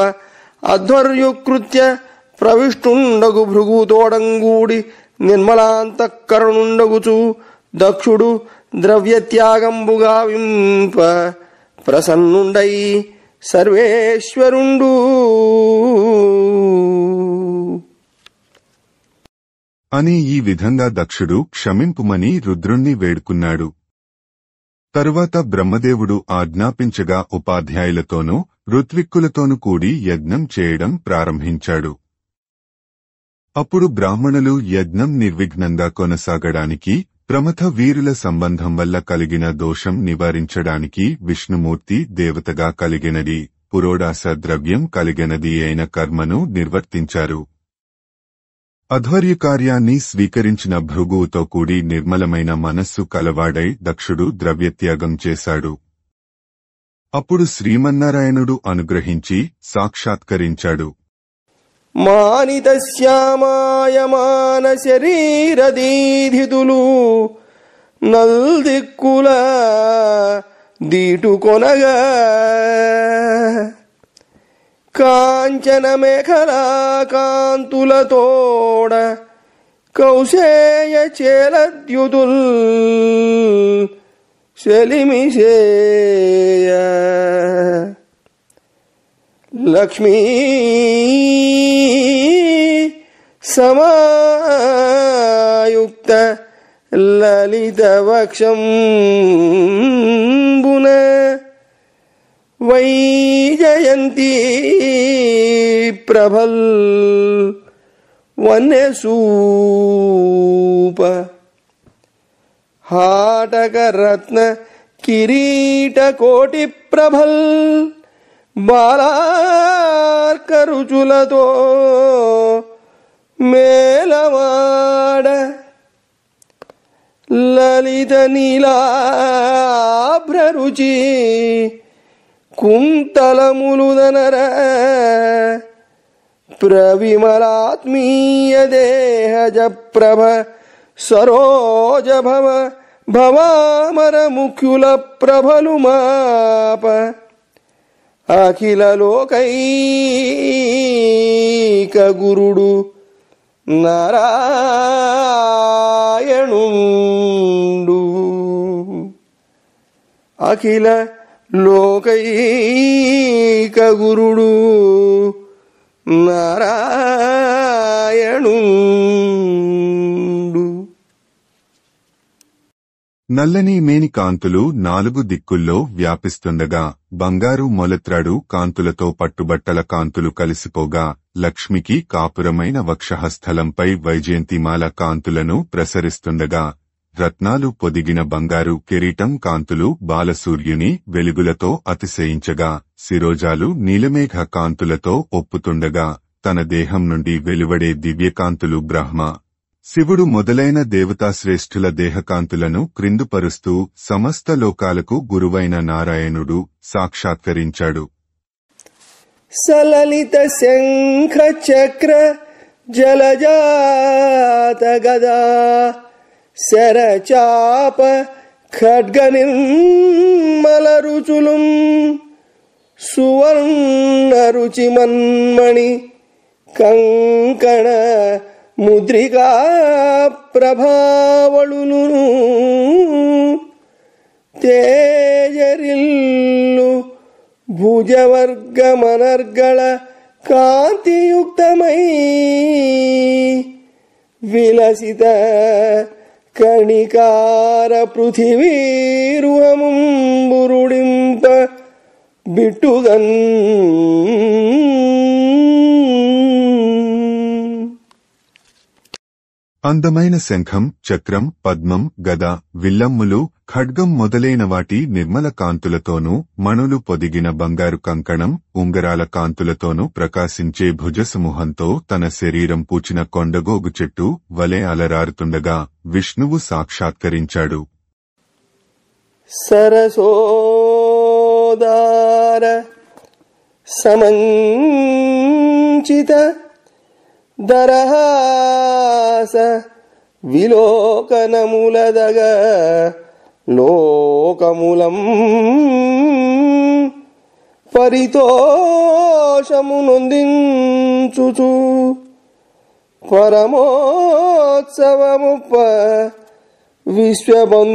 అధ్వర్యుకృత్య ప్రవిష్టుండగు భృగుతోడంగూడి నిర్మలాంతఃకరణుండగుచు దక్షుడు ద్రవ్యత్యాగంబుగా వింప ప్రసన్నుండై సర్వేశ్వరుండు. అని ఈ విధంగా దక్షుడు క్షమింపుమని రుద్రుణ్ణి వేడుకున్నాడు. తరువాత బ్రహ్మదేవుడు ఆజ్ఞాపించగా ఉపాధ్యాయులతోనూ ఋత్విక్కులతోనూ కూడి యజ్ఞం చేయడం ప్రారంభించాడు. అప్పుడు బ్రాహ్మణులు యజ్ఞం నిర్విఘ్నంగా కొనసాగడానికి, ప్రమథ వీరుల సంబంధం వల్ల కలిగిన దోషం నివారించడానికి విష్ణుమూర్తి దేవతగా కలిగినది, పురోడాస ద్రవ్యం కలిగినది అయిన కర్మను నిర్వర్తించారు. అధ్వర్య కార్యాన్ని స్వీకరించిన భృగువుతో కూడి నిర్మలమైన మనస్సు కలవాడై దక్షుడు ద్రవ్యత్యాగం చేశాడు. అప్పుడు శ్రీమన్నారాయణుడు అనుగ్రహించి సాక్షాత్కరించాడు. మానితశ్యామాయమాన శరీరదీధితులు నల్దిక్కుల దీటుకొనగా కాంచన మేఖలా కాంతులతోడ కౌశేయ చేలద్యుతుల్ శలిమిసేయ లక్ష్మీ సమాయుక్త లలిత వక్షంబున వైజయంతి ప్రభల్ వన్యసూప హాటకరత్న కిరీట కోటి ప్రభల్ బాలార్కరుచులతో మేలవాడ లలిత నీలాభ్రరుచి కుంతలములుదనర ప్రవిమలాత్మీయ దేహజ ప్రభ సరోజ భవ భవామర ముఖ్యుల ప్రభలు మాప అఖిల లోకైక గురుడు నారాయణుండు. అఖిల లోకైక గురుడు నారాయణుండు. నల్లని మేని కాంతులు 4 దిక్కుల్లో వ్యాపిస్తుండగా బంగారు మొలత్రాడు కాంతులతో పట్టుబట్టల కాంతులు కలిసిపోగా లక్ష్మికి కాపురమైన వక్షస్థలంపై వైజయంతిమాల కాంతులను ప్రసరిస్తుండగా రత్నాలు పొదిగిన బంగారు కిరీటం కాంతులు బాలసూర్యుని వెలుగులతో అతిశయించగా శిరోజాలు నీలమేఘ కాంతులతో ఒప్పుతుండగా తన దేహం నుండి వెలువడే దివ్యకాంతులు బ్రహ్మ శివుడు మొదలైన దేవతాశ్రేష్ఠుల దేహకాంతులను క్రిందుపరుస్తూ సమస్త లోకాలకు గురువైన నారాయణుడు సాక్షాత్కరించాడు. సలలిత శంఖ చక్ర జలజాత గదా శరచాప ఖడ్గ నిర్మల రుచులుం సువర్ణ రుచి మన్మణి కంకణ ముద్రికా ప్రభావళును తేజరిల్లు భుజవర్గమనర్గళ కాంతియుక్తమై విలసిత కణికార పృథివీరుహముంబురుడింప బిట్టుగన్ అందమైన శంఖం, చక్రం, పద్మం, గద, విల్లమ్ములు, ఖడ్గం మొదలైన వాటి నిర్మల కాంతులతోనూ మణులు పొదిగిన బంగారు కంకణం, ఉంగరాల కాంతులతోనూ ప్రకాశించే భుజసమూహంతో తన శరీరం పూచిన కొండగోగు చెట్టు వలె అలరారుతుండగా విష్ణువు సాక్షాత్కరించాడు. సరసోదార సమంచిత దరహాస విలోకనములదగ లోకములం పరితోషమునొందించుచు పరమోత్సవముప్ప విశ్వబంధుండగుచు.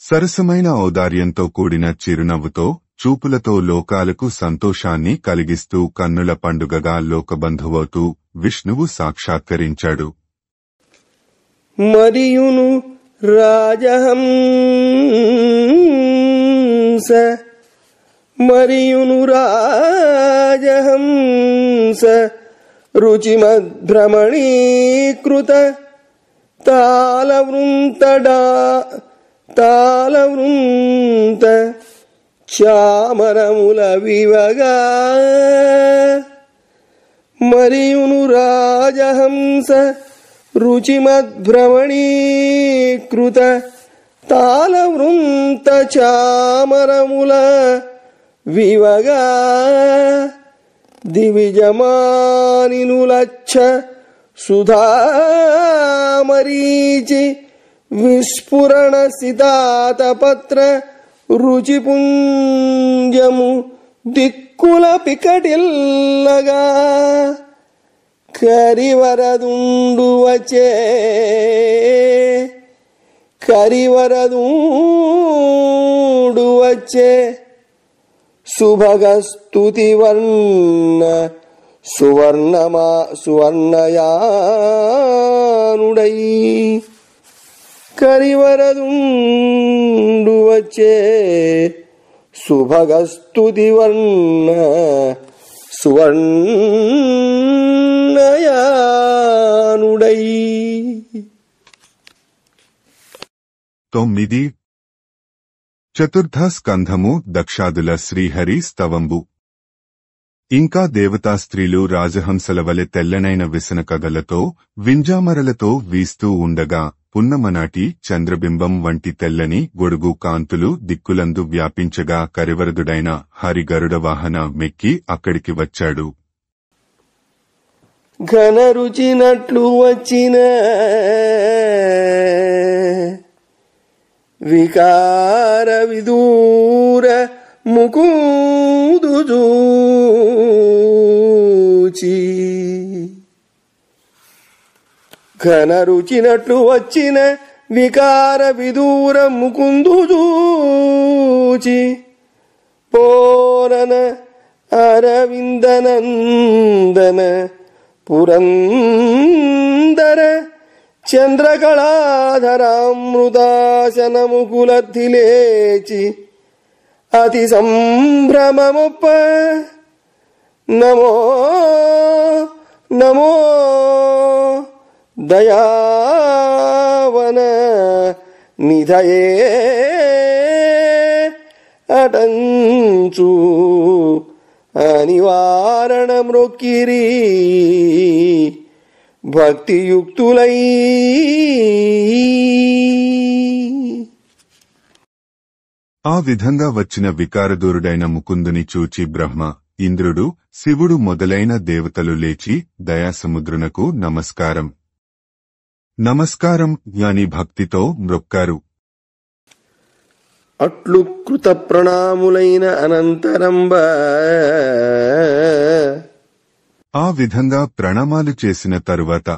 సరసమైన ఔదార్యంతో కూడిన చిరునవ్వుతో చూపులతో లోకాలకు సంతోషాన్ని కలిగిస్తూ కన్నుల పండుగగా లోకబంధువవుతూ విష్ణువు సాక్షాత్కరించాడు. మరియును రాజహంస రుచిమద్భ్రమణీకృత తాళవృంత చామరముల వివగా మరియును రాజహంస రుచిమద్భ్రమణీకృత తాళవృంత చామరముల వివగా దివిజమానినులచ్చ సుధామరీచి విస్ఫురణ సితాతపత్ర రుచిపుంజము దిక్కుల పికటిల్లగా కరివరదుండు వచ్చే శుభగస్తుతివర్ణ సువర్ణయానుడై కరివరదుండు వచ్చే శుభగస్తుతివర్ణ సువర్ణయానుడై. 9 చతుర్థ స్కంధము దక్షాదుల శ్రీహరి స్తవంబు. ఇంకా దేవతా స్త్రీలు రాజహంసల వలె తెల్లనైన విసనకగలతో వింజామరలతో వీస్తూ ఉండగా పున్నమనాటి చంద్రబింబం వంటి తెల్లని గొడుగు కాంతులు దిక్కులందు వ్యాపించగా కరివరదుడైన హరిగరుడ వాహన మెక్కి అక్కడికి వచ్చాడు. ఘనరుచినట్లు వచ్చిన వికార విదూర ముకుందు చూచి ఘనరుచినట్లు వచ్చిన వికార విదూర ముకుందు చూచి పోరన అరవిందనందన పురందర చంద్రకళాధరామృతాశనముకులద్దిలేచి అతి సంభ్రమమొప్ప నమో నమో దయావన నిధయే అటంచు అనివారణ మ్రొక్కిరి భక్తియుక్తులై. ఆ విధంగా వచ్చిన వికారదూరుడైన ముకుందుని చూచి బ్రహ్మ, ఇంద్రుడు, శివుడు మొదలైన దేవతలు లేచి దయాసముద్రునకు నమస్కారం నమస్కారం అని భక్తితో మ్రొక్కారు. అట్లు కృత ప్రణాములైన అనంతరంబ ఆ విధంగా ప్రణామాలు చేసిన తరువాత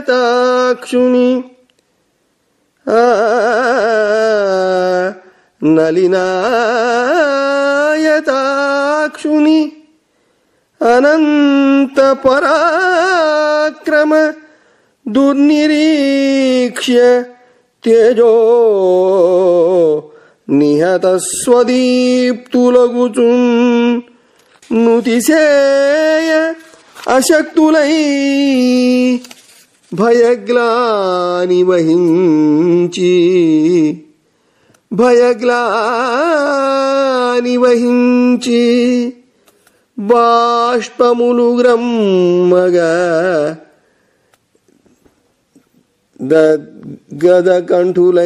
నలినాయతాక్షుని నలినాయతాక్షుని అనంత పరాక్రమ దుర్నిరీక్ష్య తేజో నిహత స్వదీప్తులగుచున్ నుతిసేయ అశక్తులై భయగ్లాని వహించి బాష్పములు గ్రమ్మగా గద్గదకంఠులై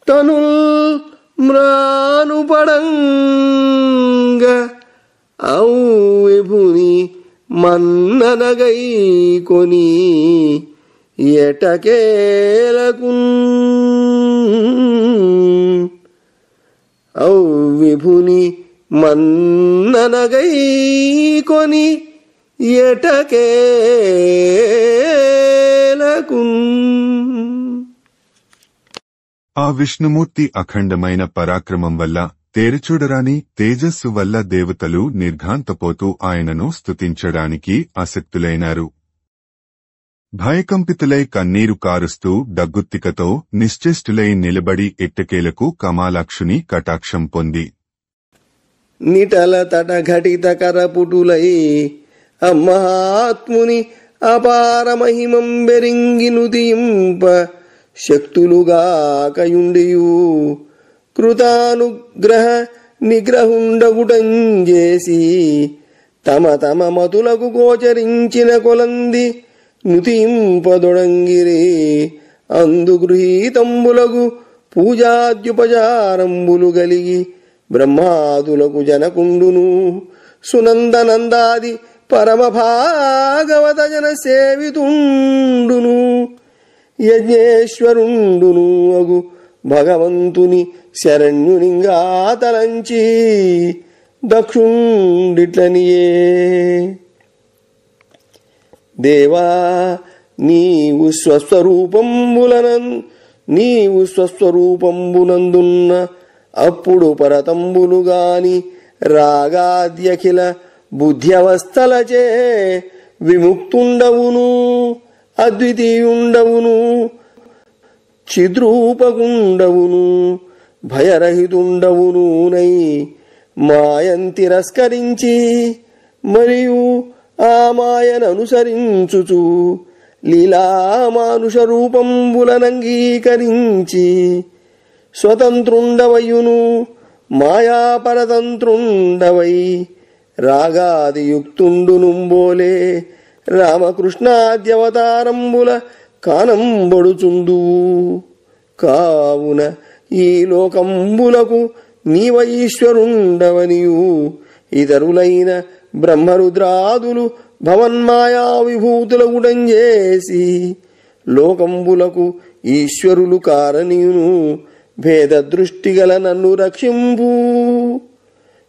తనుల్ మ్రానుపడంగ ఔ విభుని మన్ననగై కొని ఎటకేలకున్ ఔ విభుని మన్ననగై కొని ఎటకేలకున్. ఆ విష్ణుమూర్తి అఖండమైన పరాక్రమం వల్ల, తేరుచూడరాని తేజస్సు వల్ల దేవతలు నిర్ఘాంతపోతూ ఆయనను స్తుతించడానికి ఆసక్తులైనారు. భయకంపితులై కన్నీరు కారుస్తూ డగ్గుత్తికతో నిశ్చేష్టులై నిలబడి ఎట్టకేలకు కమాలాక్షుని కటాక్షం పొంది నిటల తట ఘటిత కరపుటులై అమ్మహాత్ముని అపార మహిమం బెరింగి నుతింప శక్తులుగాకయుండియు కృతానుగ్రహ నిగ్రహుండగుటంజేసి తమ తమ మతులకు గోచరించిన కొలంది నుతింపదొడంగిరి. అందుగృహీతంబులకు పూజాద్యుపచారంబులు గలిగి బ్రహ్మాదులకు జనకుండును సునందనందాది పరమ భాగవత జన సేవితుండును యజ్ఞేశ్వరుండును అగు భగవంతుని శరణ్యునింగా తలంచి దక్షుండిట్లనియే. దేవా నీవు స్వస్వరూపంబునందున్న అప్పుడు పరతంబులుగాని రాగాద్యఖిల బుద్ధ్యవస్థలచే విముక్తుండవును అద్వితీయుండవును చిద్రూపగుండవును భయరహితుండవును నై మాయం తిరస్కరించి మరియు ఆ మాయననుసరించుచు లీలామానుష రూపంబులనంగీకరించి స్వతంత్రుండవయును మాయాపరతంత్రుండవై రాగాదియుక్తుండునుంబోలే రామకృష్ణాద్యవతారంబుల కానంబడుచుండు. కావున ఈ లోకంబులకు నీవైశ్వరుండవనియు ఇతరులైన బ్రహ్మరుద్రాదులు భవన్మాయా విభూతులగుడంజేసి లోకంబులకు ఈశ్వరులు కారనియును భేద దృష్టిగల నన్ను రక్షింపు.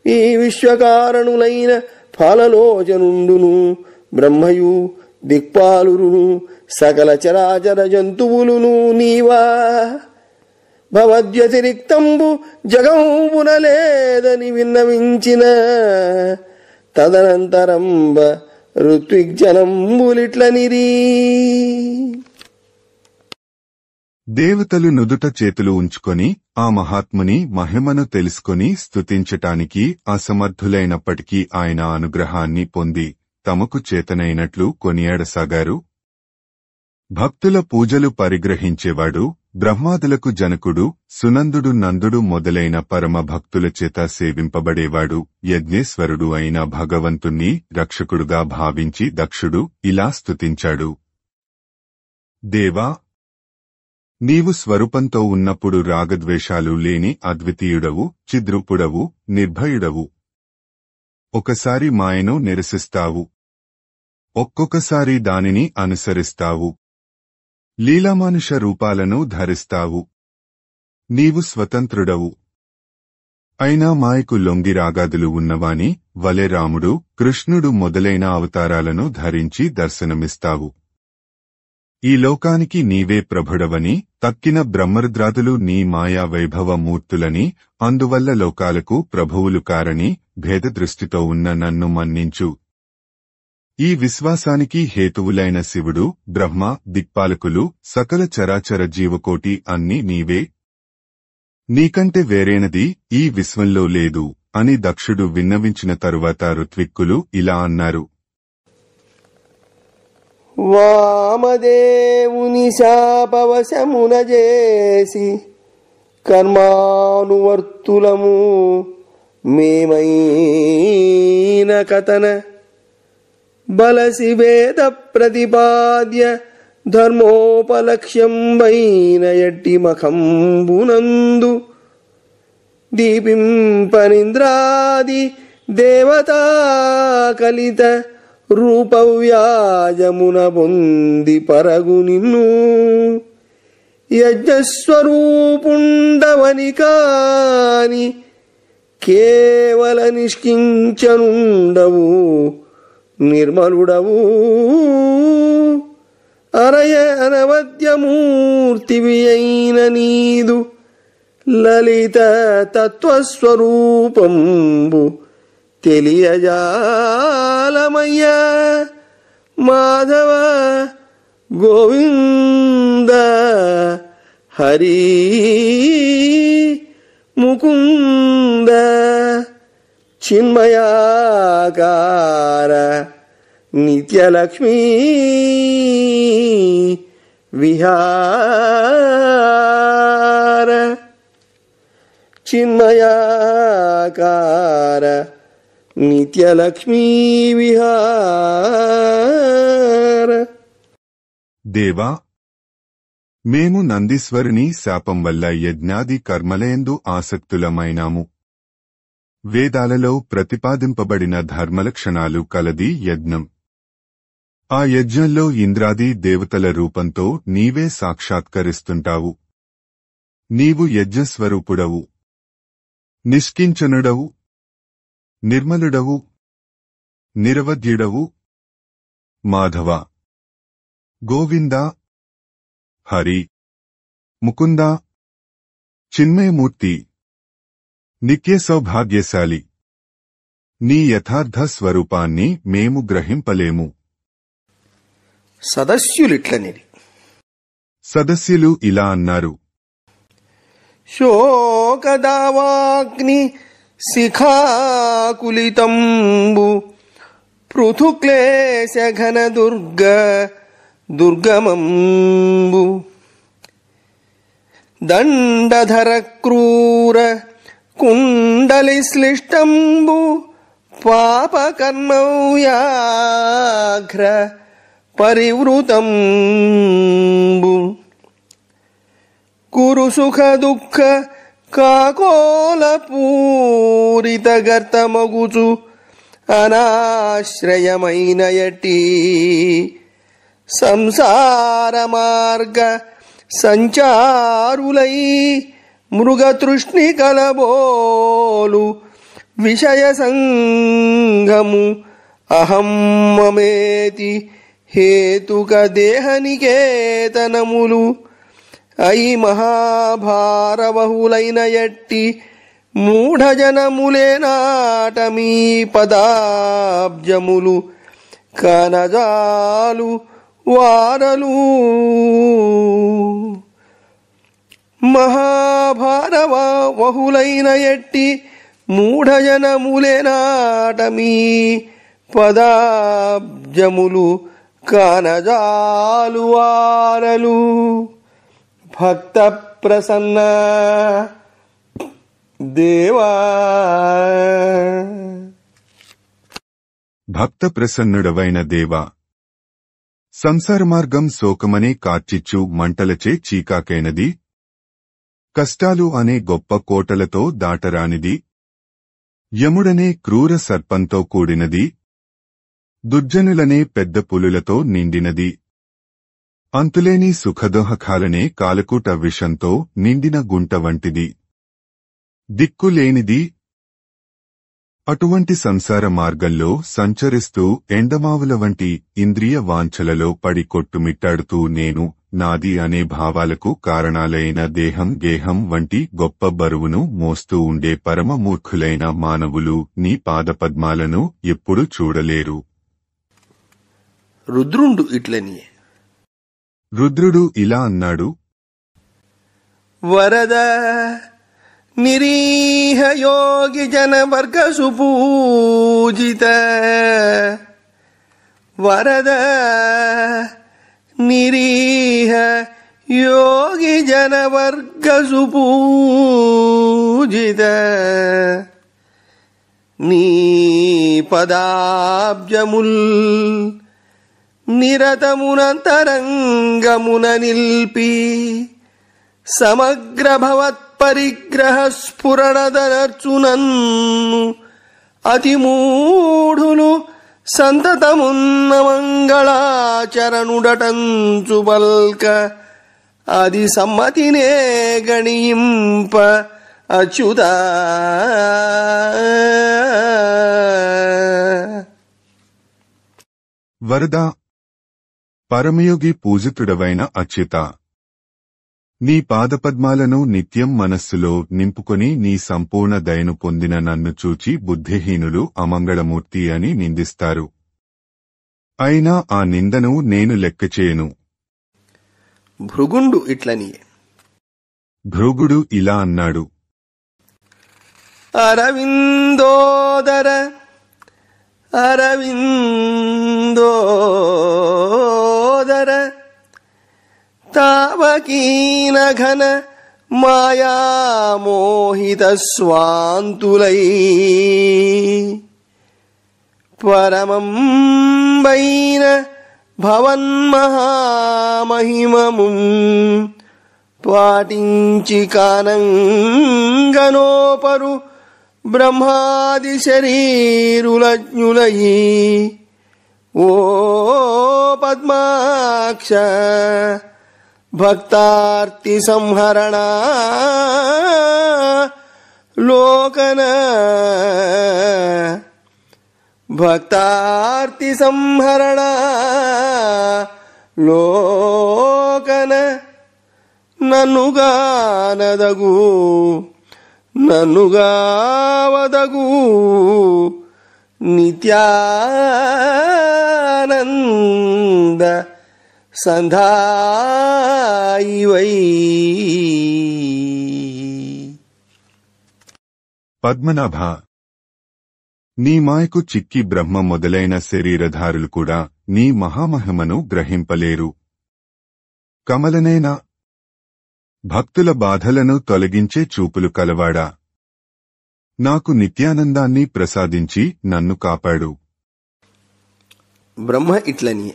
ఈ విశ్వకారణులైన ఫలలోచనుండును బ్రహ్మయు దిక్పాలురును సకల చరాచర జంతువులును నీవా. భవద్వ్యతిరిక్తంబు జగంబున లేదని విన్నవించిన తదనంతరంబ ఋత్విగ్జనంబులిట్లనిరీ. దేవతలు నుదుట చేతులు ఉంచుకొని ఆ మహాత్ముని మహిమను తెలుసుకొని స్తుతించటానికి అసమర్థులైనప్పటికీ ఆయన అనుగ్రహాన్ని పొంది తమకు చేతనైనట్లు కొనియాడసాగారు. భక్తుల పూజలు పరిగ్రహించేవాడు, బ్రహ్మాదులకు జనకుడు, సునందుడు, నందుడు మొదలైన పరమ భక్తుల చేత సేవింపబడేవాడు, యజ్ఞేశ్వరుడు అయిన భగవంతుణ్ణి రక్షకుడుగా భావించి దక్షుడు ఇలా స్తుతించాడు. దేవా, నీవు స్వరూపంతో ఉన్నప్పుడు రాగద్వేషాలు లేని అద్వితీయుడవు, చిద్రూపుడవు, నిర్భయుడవు. ఒకసారి మాయను నిరసిస్తావు, ఒక్కొక్కసారి దానిని అనుసరిస్తావు. లీలామానుష రూపాలను ధరిస్తావు. నీవు స్వతంత్రుడవు. అయినా మాయకు లొంగి రాగాదులు ఉన్నవాని వలె రాముడు, కృష్ణుడు మొదలైన అవతారాలను ధరించి దర్శనమిస్తావు. ఈ లోకానికి నీవే ప్రభుడవని, తక్కిన బ్రహ్మరుద్రాదులు నీ మాయా వైభవ మూర్తులని, అందువల్ల లోకాలకు ప్రభువులు కారని భేదదృష్టితో ఉన్న నన్ను మన్నించు. ఈ విశ్వాసానికి హేతువులైన శివుడు, బ్రహ్మ, దిక్పాలకులు, సకల చరాచర జీవకోటి అన్నీ నీవే. నీకంటే వేరేనది ఈ విశ్వంలో లేదు అని దక్షుడు విన్నవించిన తరువాత ఋత్విక్కులు ఇలా అన్నారు. వామదేవుని శాపవశమున చేసి కర్మానువర్తులము మేమైన కథన బలసి వేద ప్రతిపాద్య ధర్మోపలక్ష్యం వైన ఎట్టి మఖంబునందు దీపింపనింద్రాది దేవతా కలిత రూపవ్యాజమున పొంది పరగు నిన్ను యజ్ఞస్వరూపుండవని కాని కేవల నిష్కించనుండవు, నిర్మలుడవు, అరయ అనవద్యమూర్తివి అయిన నీదు లలిత తత్వస్వరూపంబు తెలియజాలమయ్యా. మాధవ గోవింద హరి ముకుంద చిన్మయాకార నిత్యలక్ష్మీ విహార. చిన్మయాకార నిత్యలక్ష్మీ విహార. దేవా, మేము నందీశ్వరుని శాపం వల్ల యజ్ఞాది కర్మలయందు ఆసక్తులమైనాము. వేదాలలో ప్రతిపాదింపబడిన ధర్మలక్షణాలు కలది యజ్ఞం. ఆ యజ్ఞంలో ఇంద్రాది దేవతల రూపంతో నీవే సాక్షాత్కరిస్తుంటావు. నీవు యజ్ఞస్వరూపుడవు, నిష్కించనుడవు, నిర్మలుడవు, నిరవధ్యుడవు. మాధవ, గోవింద, హరి, ముకుంద, చిన్మయమూర్తి, నిత్య సౌభాగ్యశాలి. నీ యథార్థ స్వరూపాన్ని మేము గ్రహింపలేము. సదస్యులిట్లనిరి. సదస్యులు ఇలా అన్నారు. శోకదావాగ్ని శిఖాకులితంబు పృథుక్లేశఘన దుర్గమంబు దండధర క్రూర కుండలి శ్లిష్టంబు పాపకర్మవ్యాఘ్ర పరివృతంబు కురు సుఖ దుఃఖ కాకోల పూరిత గర్తమగుచు అనాశ్రయమైన యటి సంసార మార్గ సంచారులై మృగతృష్ణి కలబోలు విషయ సంగము అహం మమేతి హేతుక దేహనికేతనములు అయి మహాభారబహులైన యట్టి మూఢజనములేనాటమీ పదాబ్జములు కనజాలు వారలు మహాభారబహులైన యట్టి మూఢజనములేనాటమీ పదాబ్జములు కనజాలు వారలు భక్త ప్రసన్న దేవా. భక్త ప్రసన్నుడవైన దేవా, సంసార మార్గం శోకమనే కార్చిచ్చు మంటలచే చీకాకైనది, కష్టాలు అనే గొప్ప కోటలతో దాటరానిది, యముడనే క్రూర సర్పంతో కూడినది, దుర్జనులనే పెద్ద పులులతో నిండినది, అంతులేని సుఖదోహకాలనే కాలకూట విషంతో నిండిన గుంట వంటిది, దిక్కులేనిది. అటువంటి సంసార మార్గంలో సంచరిస్తూ ఎండమావుల వంటి ఇంద్రియ వాంఛలలో పడి కొట్టుమిట్టాడుతూ నేను నాది అనే భావాలకు కారణాలైన దేహం గేహం వంటి గొప్ప బరువును మోస్తూ ఉండే పరమ మూర్ఖులైన మానవులు నీ పాదపద్మాలను ఎప్పుడు చూడలేరు. రుద్రుండు ఇట్లని. రుద్రుడు ఇలా అన్నాడు: వరద నిరీహ యోగి జన వర్గ సుపూజిత, వరద నిరీహ యోగి జన వర్గ సుపూజిత, నీ పదాబ్జముల్ నిరతమునంతరంగమున నిల్పి సమగ్ర భవత్పరిగ్రహ స్ఫురణదనర్చునన్ను అతిమూఢులు సంతతమున్న మంగళాచరణుడటంచు బల్క అది సమ్మతినే గణింప అచ్యుత. వరద, పరమయోగి పూజితుడవైన అచ్యుత, నీ పాదపద్మాలను నిత్యం మనస్సులో నింపుకొని నీ సంపూర్ణ దయను పొందిన నన్ను చూచి బుద్ధిహీనులు అమంగళమూర్తి అని నిందిస్తారు. అయినా ఆ నిందను నేను లెక్కచేయను. భృగుండు ఇట్లని. భృగుడు ఇలా అన్నాడు: అరవిందోదర అరవిందోదర తావకీన ఘన మాయామోహిత స్వాంతులై పరమంబైన భవన్మహామహిమము పాటించి కానంగనోపరు బ్రహ్మాది శరీరులజ్ఞులయి ఓ పద్మాక్ష భక్తార్తి సంహరణ లోకన భక్తార్తి సంహరణ లోకన నన్నుగానదగు నన్నుగావదగు నిత్యానంద సంధాయివై. పద్మనాభ, నీ మాయకు చిక్కి బ్రహ్మ మొదలైన శరీరధారులు కూడా నీ మహామహిమను గ్రహింపలేరు. కమలనేనా, భక్తుల బాధలను తొలగించే చూపులు కలవాడా, నాకు నిత్యానందాన్ని ప్రసాదించి నన్ను కాపాడు. బ్రహ్మ ఇట్లని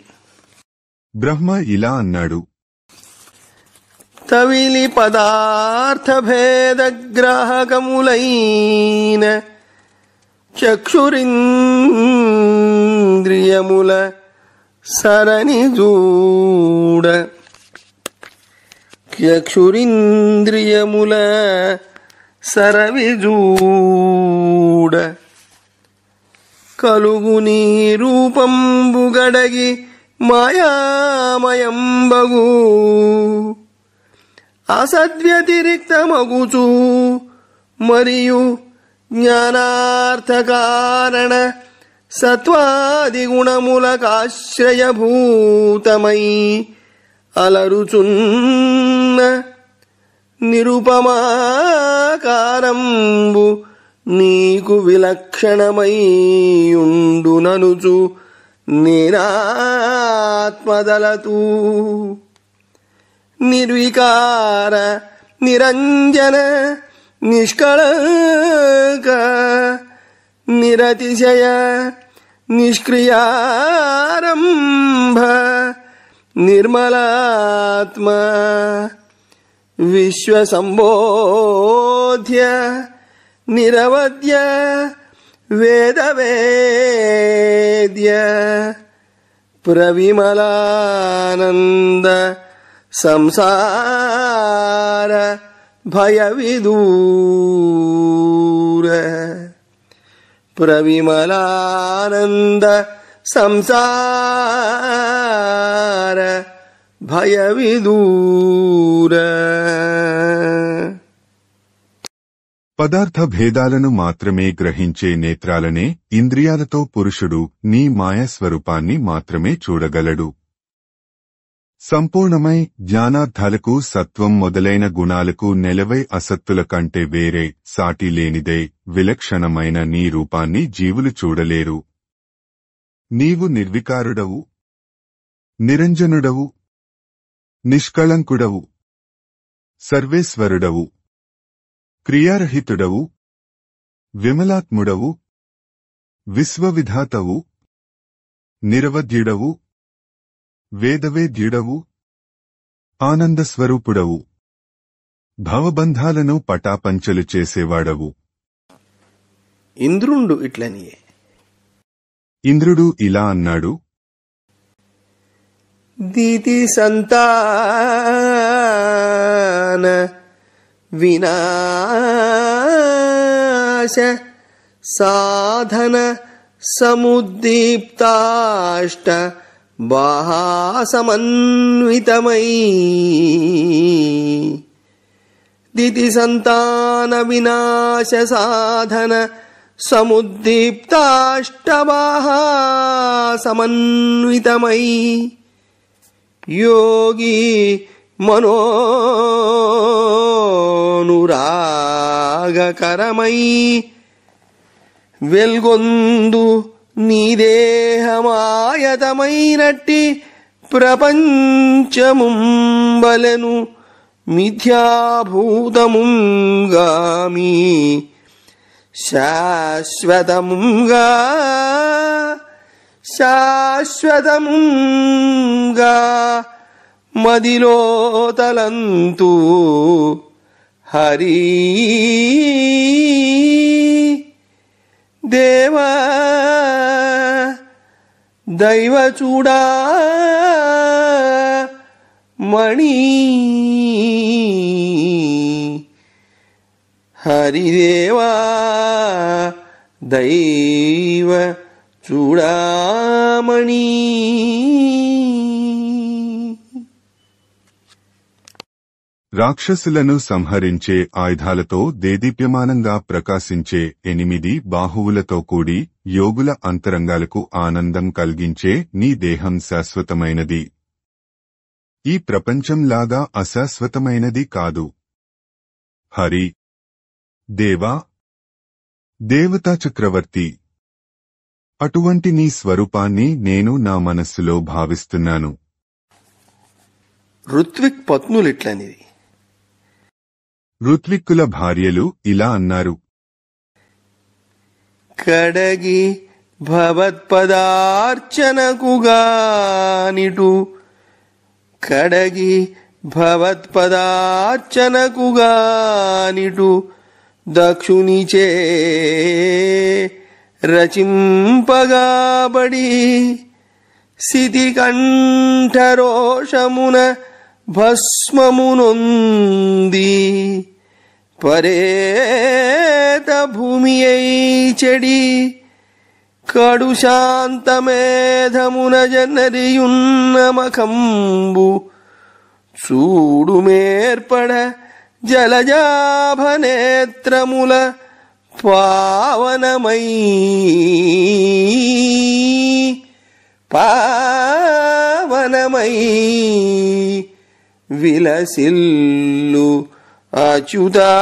బ్రహ్మ ఇలా అన్నాడు. తవిలి పదార్థ భేదగ్రాహకములైన చక్షురింద్రియముల సరణి జూడ, చక్షురింద్రియముల సరవిజూడ, కలుగు నీ రూపంబు గడగి మాయామయంబగు, అసద్వ్యతిరిక్తమగుచు మరియు జ్ఞానార్థకారణ సత్వాది గుణములకాశ్రయభూతమై అలరుచున్న నిరుపమాకారంబు నీకు విలక్షణమైయుండుననుచు నేనాత్మదలతూ, నిర్వికార నిరంజన నిష్కళంక నిరతిశయ నిష్క్రియారంభ నిర్మలాత్మ విశ్వసంబోధ్య నిరవద్య వేదవేద్య ప్రవిమలానంద సంసార భయవిదూర, ప్రవిమలానంద సంసార భయవిదూర. పదార్థ భేదాలను మాత్రమే గ్రహించే నేత్రాలనే ఇంద్రియాలతో పురుషుడు నీ మాయాస్వరూపాన్ని మాత్రమే చూడగలడు. సంపూర్ణమై జ్ఞానార్థాలకు సత్వం మొదలైన గుణాలకు నెలవై అసత్తుల కంటే వేరే సాటి లేనిదై విలక్షణమైన నీ రూపాన్ని జీవులు చూడలేరు. నీవు నిర్వికారుడవు, నిరంజనుడవు, నిష్కళంకుడవు, సర్వేశ్వరుడవు, క్రియారహితుడవు, విమలాత్ముడవు, విశ్వవిధాతవు, నిరవధ్యుడవు, వేదవేద్యుడవు, ఆనందస్వరూపుడవు, భవబంధాలను పటాపంచలు చేసేవాడవు. ఇంద్రుండు ఇట్లనియే. ఇంద్రుడు ఇలా అన్నాడు. దీతి సంతాన వినాశ సాధన సముద్దీప్తాష్ట బాహాసమన్వితమై, దితి సంతాన వినాశ సాధన సముద్దీప్తాష్టబాహాసమన్వితమై, యోగి మనోనురాగకరమై వెల్గొందు నీ దేహమాయతమైనట్టి ప్రపంచముంబలెను మిథ్యాభూతముంగామి శాశ్వతముంగా శాశ్వతముంగా మదిలో తలంతు హరి దేవా దైవ చూడా మణి హరిదేవా దైవ చూడామణి. రాక్షసులను సంహరించే ఆయుధాలతో దేదీప్యమానంగా ప్రకాశించే 8 బాహువులతో కూడి యోగుల అంతరంగాలకు ఆనందం కలిగించే నీ దేహం శాశ్వతమైనది. ఈ ప్రపంచంలాగా అశాశ్వతమైనది కాదు. హరి, దేవా, దేవతా చక్రవర్తి, అటువంటి నీ స్వరూపాన్ని నేను నా మనస్సులో భావిస్తున్నాను. ఋత్విక్ పత్నులిట్లనిది. ఋత్విక్కుల భార్యలు ఇలా అన్నారు. కడగి భవత్పదార్చనకుగానిటు కడగి భవత్పదార్చనకుగానిటు దక్షునిచే రచింపగాబడి సితికంఠరోషమున భస్మమునొంది పరేత భూమి అయి చెడి కడు శాంతమేధమున జనరియున్నమకంబు చూడు మేర్పడ జలజాభనేత్రముల పావనమై విలసిల్లు అచ్యుతా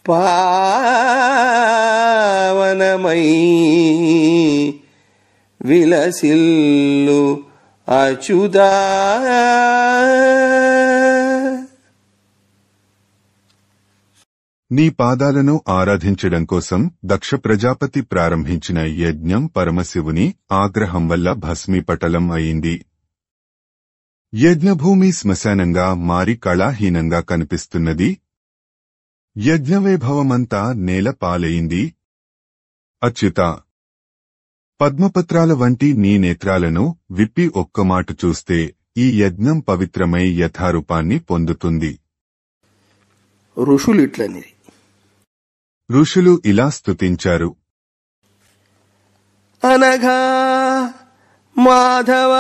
పావనమై విలసిల్లు అచ్యుతా. నీ పాదాలను ఆరాధించడం కోసం దక్ష ప్రజాపతి ప్రారంభించిన యజ్ఞం పరమశివుని ఆగ్రహం వల్ల భస్మీపటలం అయింది. యజ్ఞభూమి శ్మశానంగా మారి కళాహీనంగా కనిపిస్తున్నది. యజ్ఞవైభవమంతా నేల పాలయింది. అచ్యుత, పద్మపత్రాల వంటి నీ నేత్రాలను విప్పి ఒక్కమాట చూస్తే ఈ యజ్ఞం పవిత్రమై యథారూపాన్ని పొందుతుంది. ఋషులిట్లనిది. ఋషులు ఇలా స్తుతించారు. అనగా మాధవ,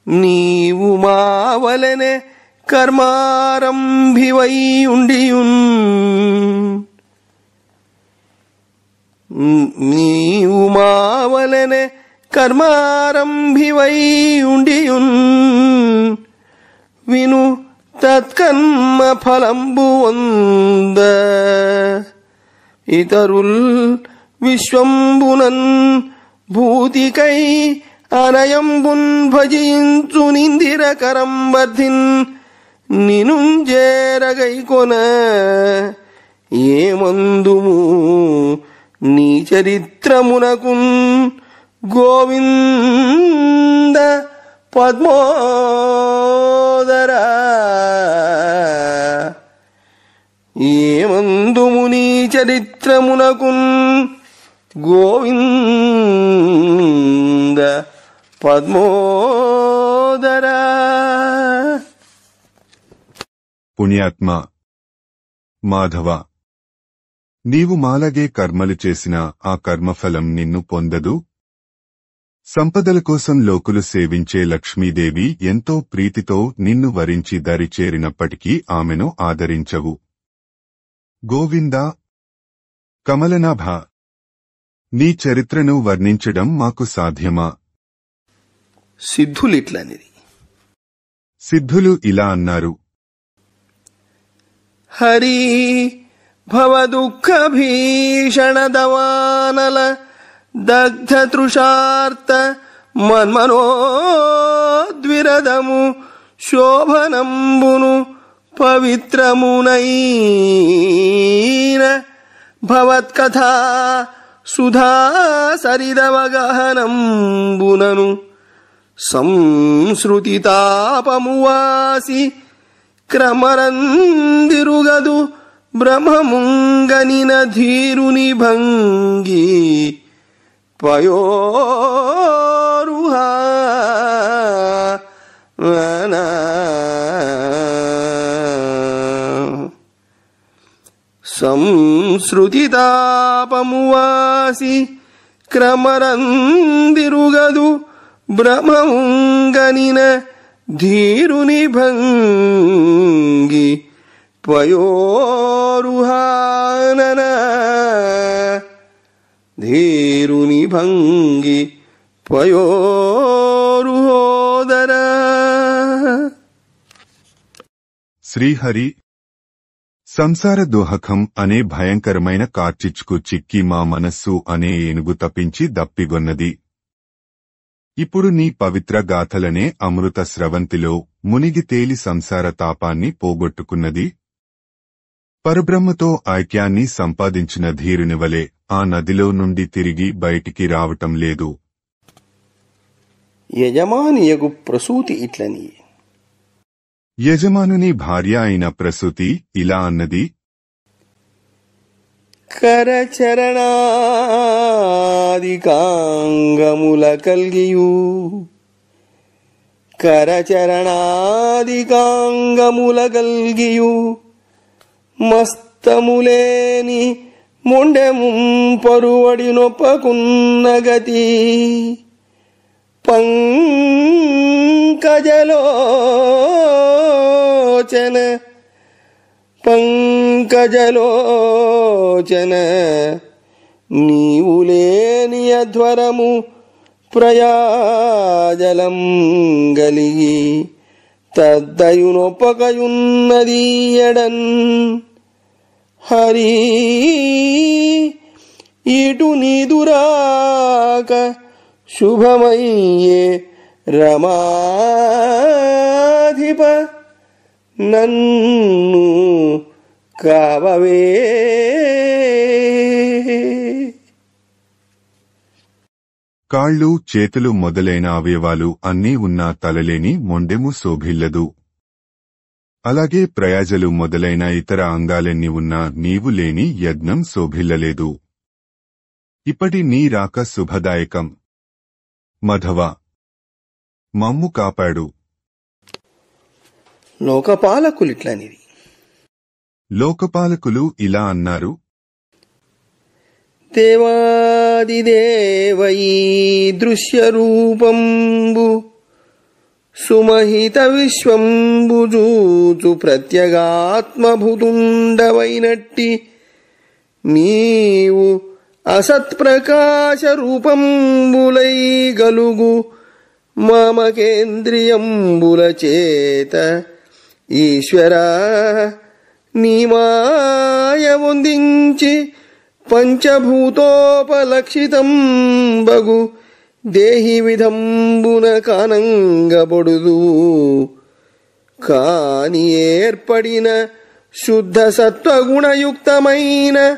నీవు మావలనే కర్మారంభివై ఉండియున్ నీవు మావలనే కర్మారంభివై ఉండియున్ విను తత్కర్మ ఫలంబు వంద ఇతరుల్ విశ్వంబునన్ భూతికై అనయంబున్ భజించు నిందిరకరం వర్ధిన్ నినుంజేరగైకొన ఏమందుము నీ చరిత్రమునకున్ గోవింద పద్మోదరా. ఏమందుము నీ చరిత్రమునకున్ గోవింద పద్మోదరా. పుణ్యాత్మ మాధవ, నీవు మాలగే కర్మలు చేసిన ఆ కర్మఫలం నిన్ను పొందదు. సంపదల కోసం లోకులు సేవించే లక్ష్మీదేవి ఎంతో ప్రీతితో నిన్ను వరించి దరిచేరినప్పటికీ ఆమెను ఆదరించవు. గోవింద కమలనాభ, నీ చరిత్రను వర్ణించడం మాకు సాధ్యమా? సిద్ధులిట్లనిది. సిద్ధులు ఇలా అన్నారు. హరి భవదుఃఖ భీషణ దవానల దగ్ధ తృషార్త మన్మనోద్విరదము శోభనంబును పవిత్రమునైన భవత్కథా సుధా సరిదవగహనంబునను సంశ్రుతితాపమువాసి క్రమరందిరుగదు బ్రహ్మముంగనిన ధీరుని భంగి పయోరుహా సంశ్రుతితాపమువాసి క్రమరందిరుగదు బ్రహ్మముంగనిన ధీరుని భంగి పయోరుహానన ధీరుని భంగి పయోరుహోదర. శ్రీహరి సంసార దోహకం అనే భయంకరమైన కార్చిచ్చుకు చిక్కి మా మనస్సు అనే ఏనుగు తప్పించి దప్పిగొన్నది. ఇప్పుడు నీ పవిత్ర గాథలనే అమృత స్రవంతిలో మునిగి తేలి సంసార తాపాన్ని పోగొట్టుకున్నది. పరబ్రహ్మతో ఐక్యాన్ని సంపాదించిన ధీరునివలే ఆ నదిలో నుండి తిరిగి బయటికి రావటం లేదు. యజమానియగు ప్రసూతి ఇట్లని. యజమానుని భార్య అయిన ప్రసూతి ఇలా అన్నది. కరచరణాదికాంగముల కల్గియు మస్తములేని మొండెముం పరువడి నొప్పకున్నగతి పంకజలోచన నీవులేని అధ్వరము ప్రయాజలం గలిగి తద్దయునొప్పకయున్నది ఎడన్ హరి ఇటు నీదురాక శుభమయ్యే రమాధిప నన్ను కావవే. కాళ్ళు చేతులు మొదలైన అవయవాలు అన్నీ ఉన్నా తలలేని మొండెము శోభిల్లదు. అలాగే ప్రయాజలు మొదలైన ఇతర అంగాలెన్ని ఉన్నా నీవు లేని యజ్ఞం శోభిల్లలేదు. ఇప్పటి నీ రాక శుభదాయకం. మధవ మమ్ము కాపాడు. లోకపాలకులిట్లనిది. లోకపాలకులు ఇలా అన్నారు. దేవాదిదేవయీ దృశ్యరూపంబు సుమహిత విశ్వంబుజూచు ప్రత్యగాత్మభుతుండవైనట్టి నీవు అసత్ప్రకాశ రూపంబులై గలుగు మామకేంద్రియంబుల చేత ఈశ్వరా నీ మాయ వందించి పంచభూతోపలక్షితం బగు దేహి విధంబున కానంగబొడుదు. కాని ఏర్పడిన శుద్ధ సత్వగుణయుక్తమైన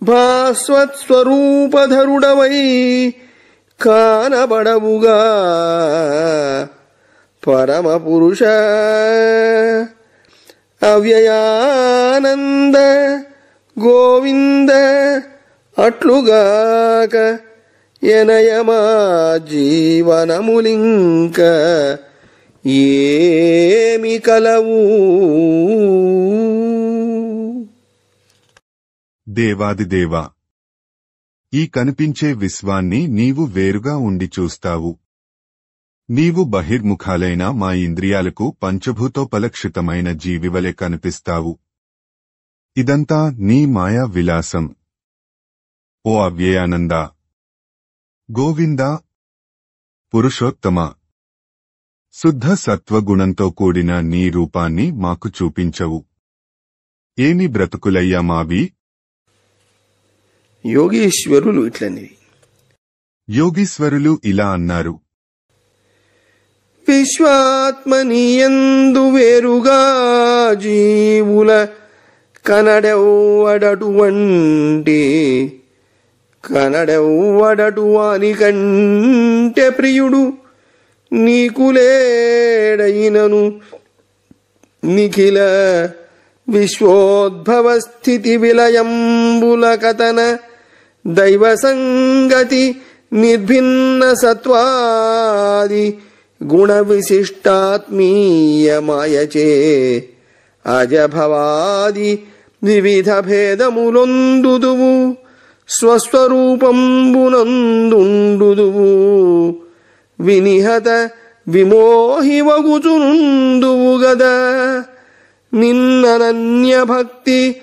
భాస్వత్స్వరూపధరుడవై కానబడవుగా పరమపురుష అవ్యయానంద గోవింద అట్లుగాక ఎనయమా జీవనములింక ఏమి కలవు. దేవాదిదేవా, ఈ కనిపించే విశ్వాన్ని నీవు వేరుగా ఉండి చూస్తావు. నీవు బహిర్ముఖాలైన మా ఇంద్రియాలకు పంచభూతోపలక్షితమైన జీవివలె కనిపిస్తావు. ఇదంతా నీ మాయా విలాసం. ఓ అవ్యయానంద, గోవింద, పురుషోత్తమ, శుద్ధ సత్వగుణంతో కూడిన నీ రూపాన్ని మాకు చూపించవు. ఏమి బ్రతుకులయ్యా మావి. యోగీశ్వరులు ఇట్లనిది. యోగీశ్వరులు ఇలా అన్నారు. విశ్వాత్మనియందు వేరుగా జీవుల కనడెవ్వడటు వాని కంటే ప్రియుడు నీకులేడయినను నిఖిల విశ్వోద్భవ స్థితి విలయంబుల కథన దైవ సంగతి నిర్భిన్న సత్వాది గుణ విశిష్టాత్మీయ మాయచే అజభవాది వివిధ భేదములొందుదువు స్వస్వరూపంబునందుండుదువు వినిహత విమోహివగుచునుందువు గదా నిన్ననన్య భక్తి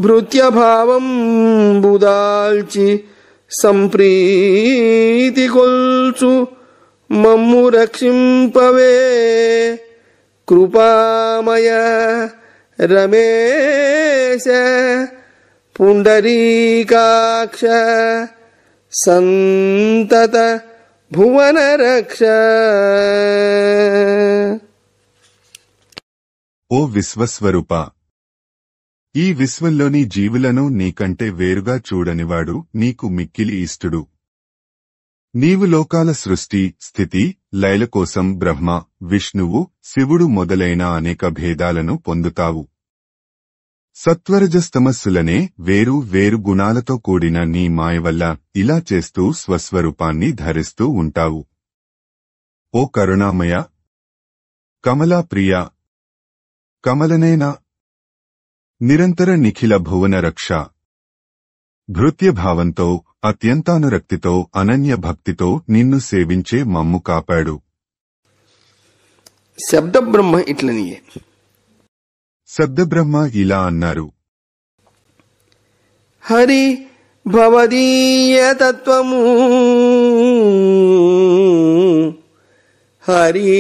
భృత్యభావంబుదాల్చి సంప్రీతి కొల్చు మమ్ము రక్షింపవే కృపామయ రమేశ పుండరీకాక్ష సంతత భువన రక్ష. ఓ విశ్వస్వరూప, ఈ విశ్వంలోని జీవులను నీకంటే వేరుగా చూడనివాడు నీకు మిక్కిలి ఇష్టుడు. నీవు లోకాల సృష్టి, స్థితి, లయల కోసం బ్రహ్మ, విష్ణువు, శివుడు మొదలైన అనేక భేదాలను పొందుతావు. సత్వరజస్తమస్సులనే వేరు వేరు గుణాలతో కూడిన నీ మాయ వల్ల ఇలా చేస్తూ స్వస్వరూపాన్ని ధరిస్తూ ఉంటావు. ఓ కరుణామయ, కమలాప్రియ, కమలనేన, నిరంతర నిఖిల భువన రక్ష, భృత్యభావంతో అత్యంతానురక్తితో అనన్య భక్తితో నిన్ను సేవించే మమ్ము కాపాడు. శబ్దబ్రహ్మ ఇట్లనియే. శబ్దబ్రహ్మ ఇలా అన్నారు: హరి భవదీయ తత్వము, హరి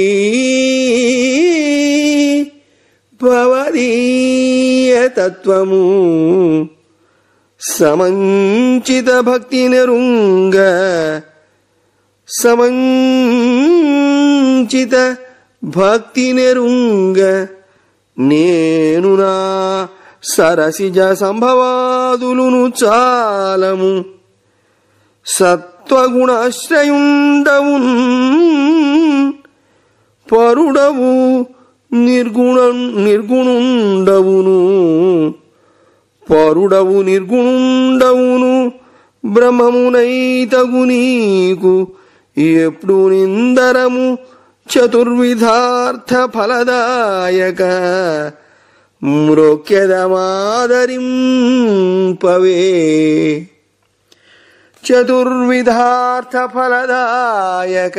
భవదీయ తత్వము, సమంచిత భక్తి నెరుంగ, సమంచిత భక్తి నెరుంగ, నేను నా సరసిజ సంభవాదులును చాలము, సత్వగుణాశ్రయుండవున్ పరుడవు నిర్గుణుండవును, పరుడవు నిర్గుణుండవును, బ్రహ్మమునైతగు నీకు ఎప్పుడు నిందరము చతుర్విధార్థ ఫలదాయక, మ్రోక్యదమాదరింపవే. చతుర్విధార్థ ఫలదాయక,